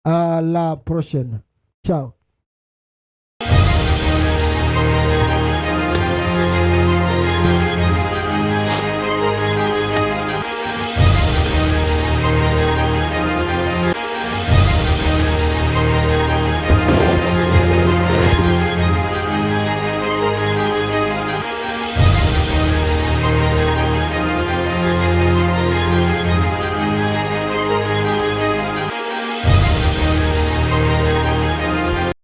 à la prochaine ciao.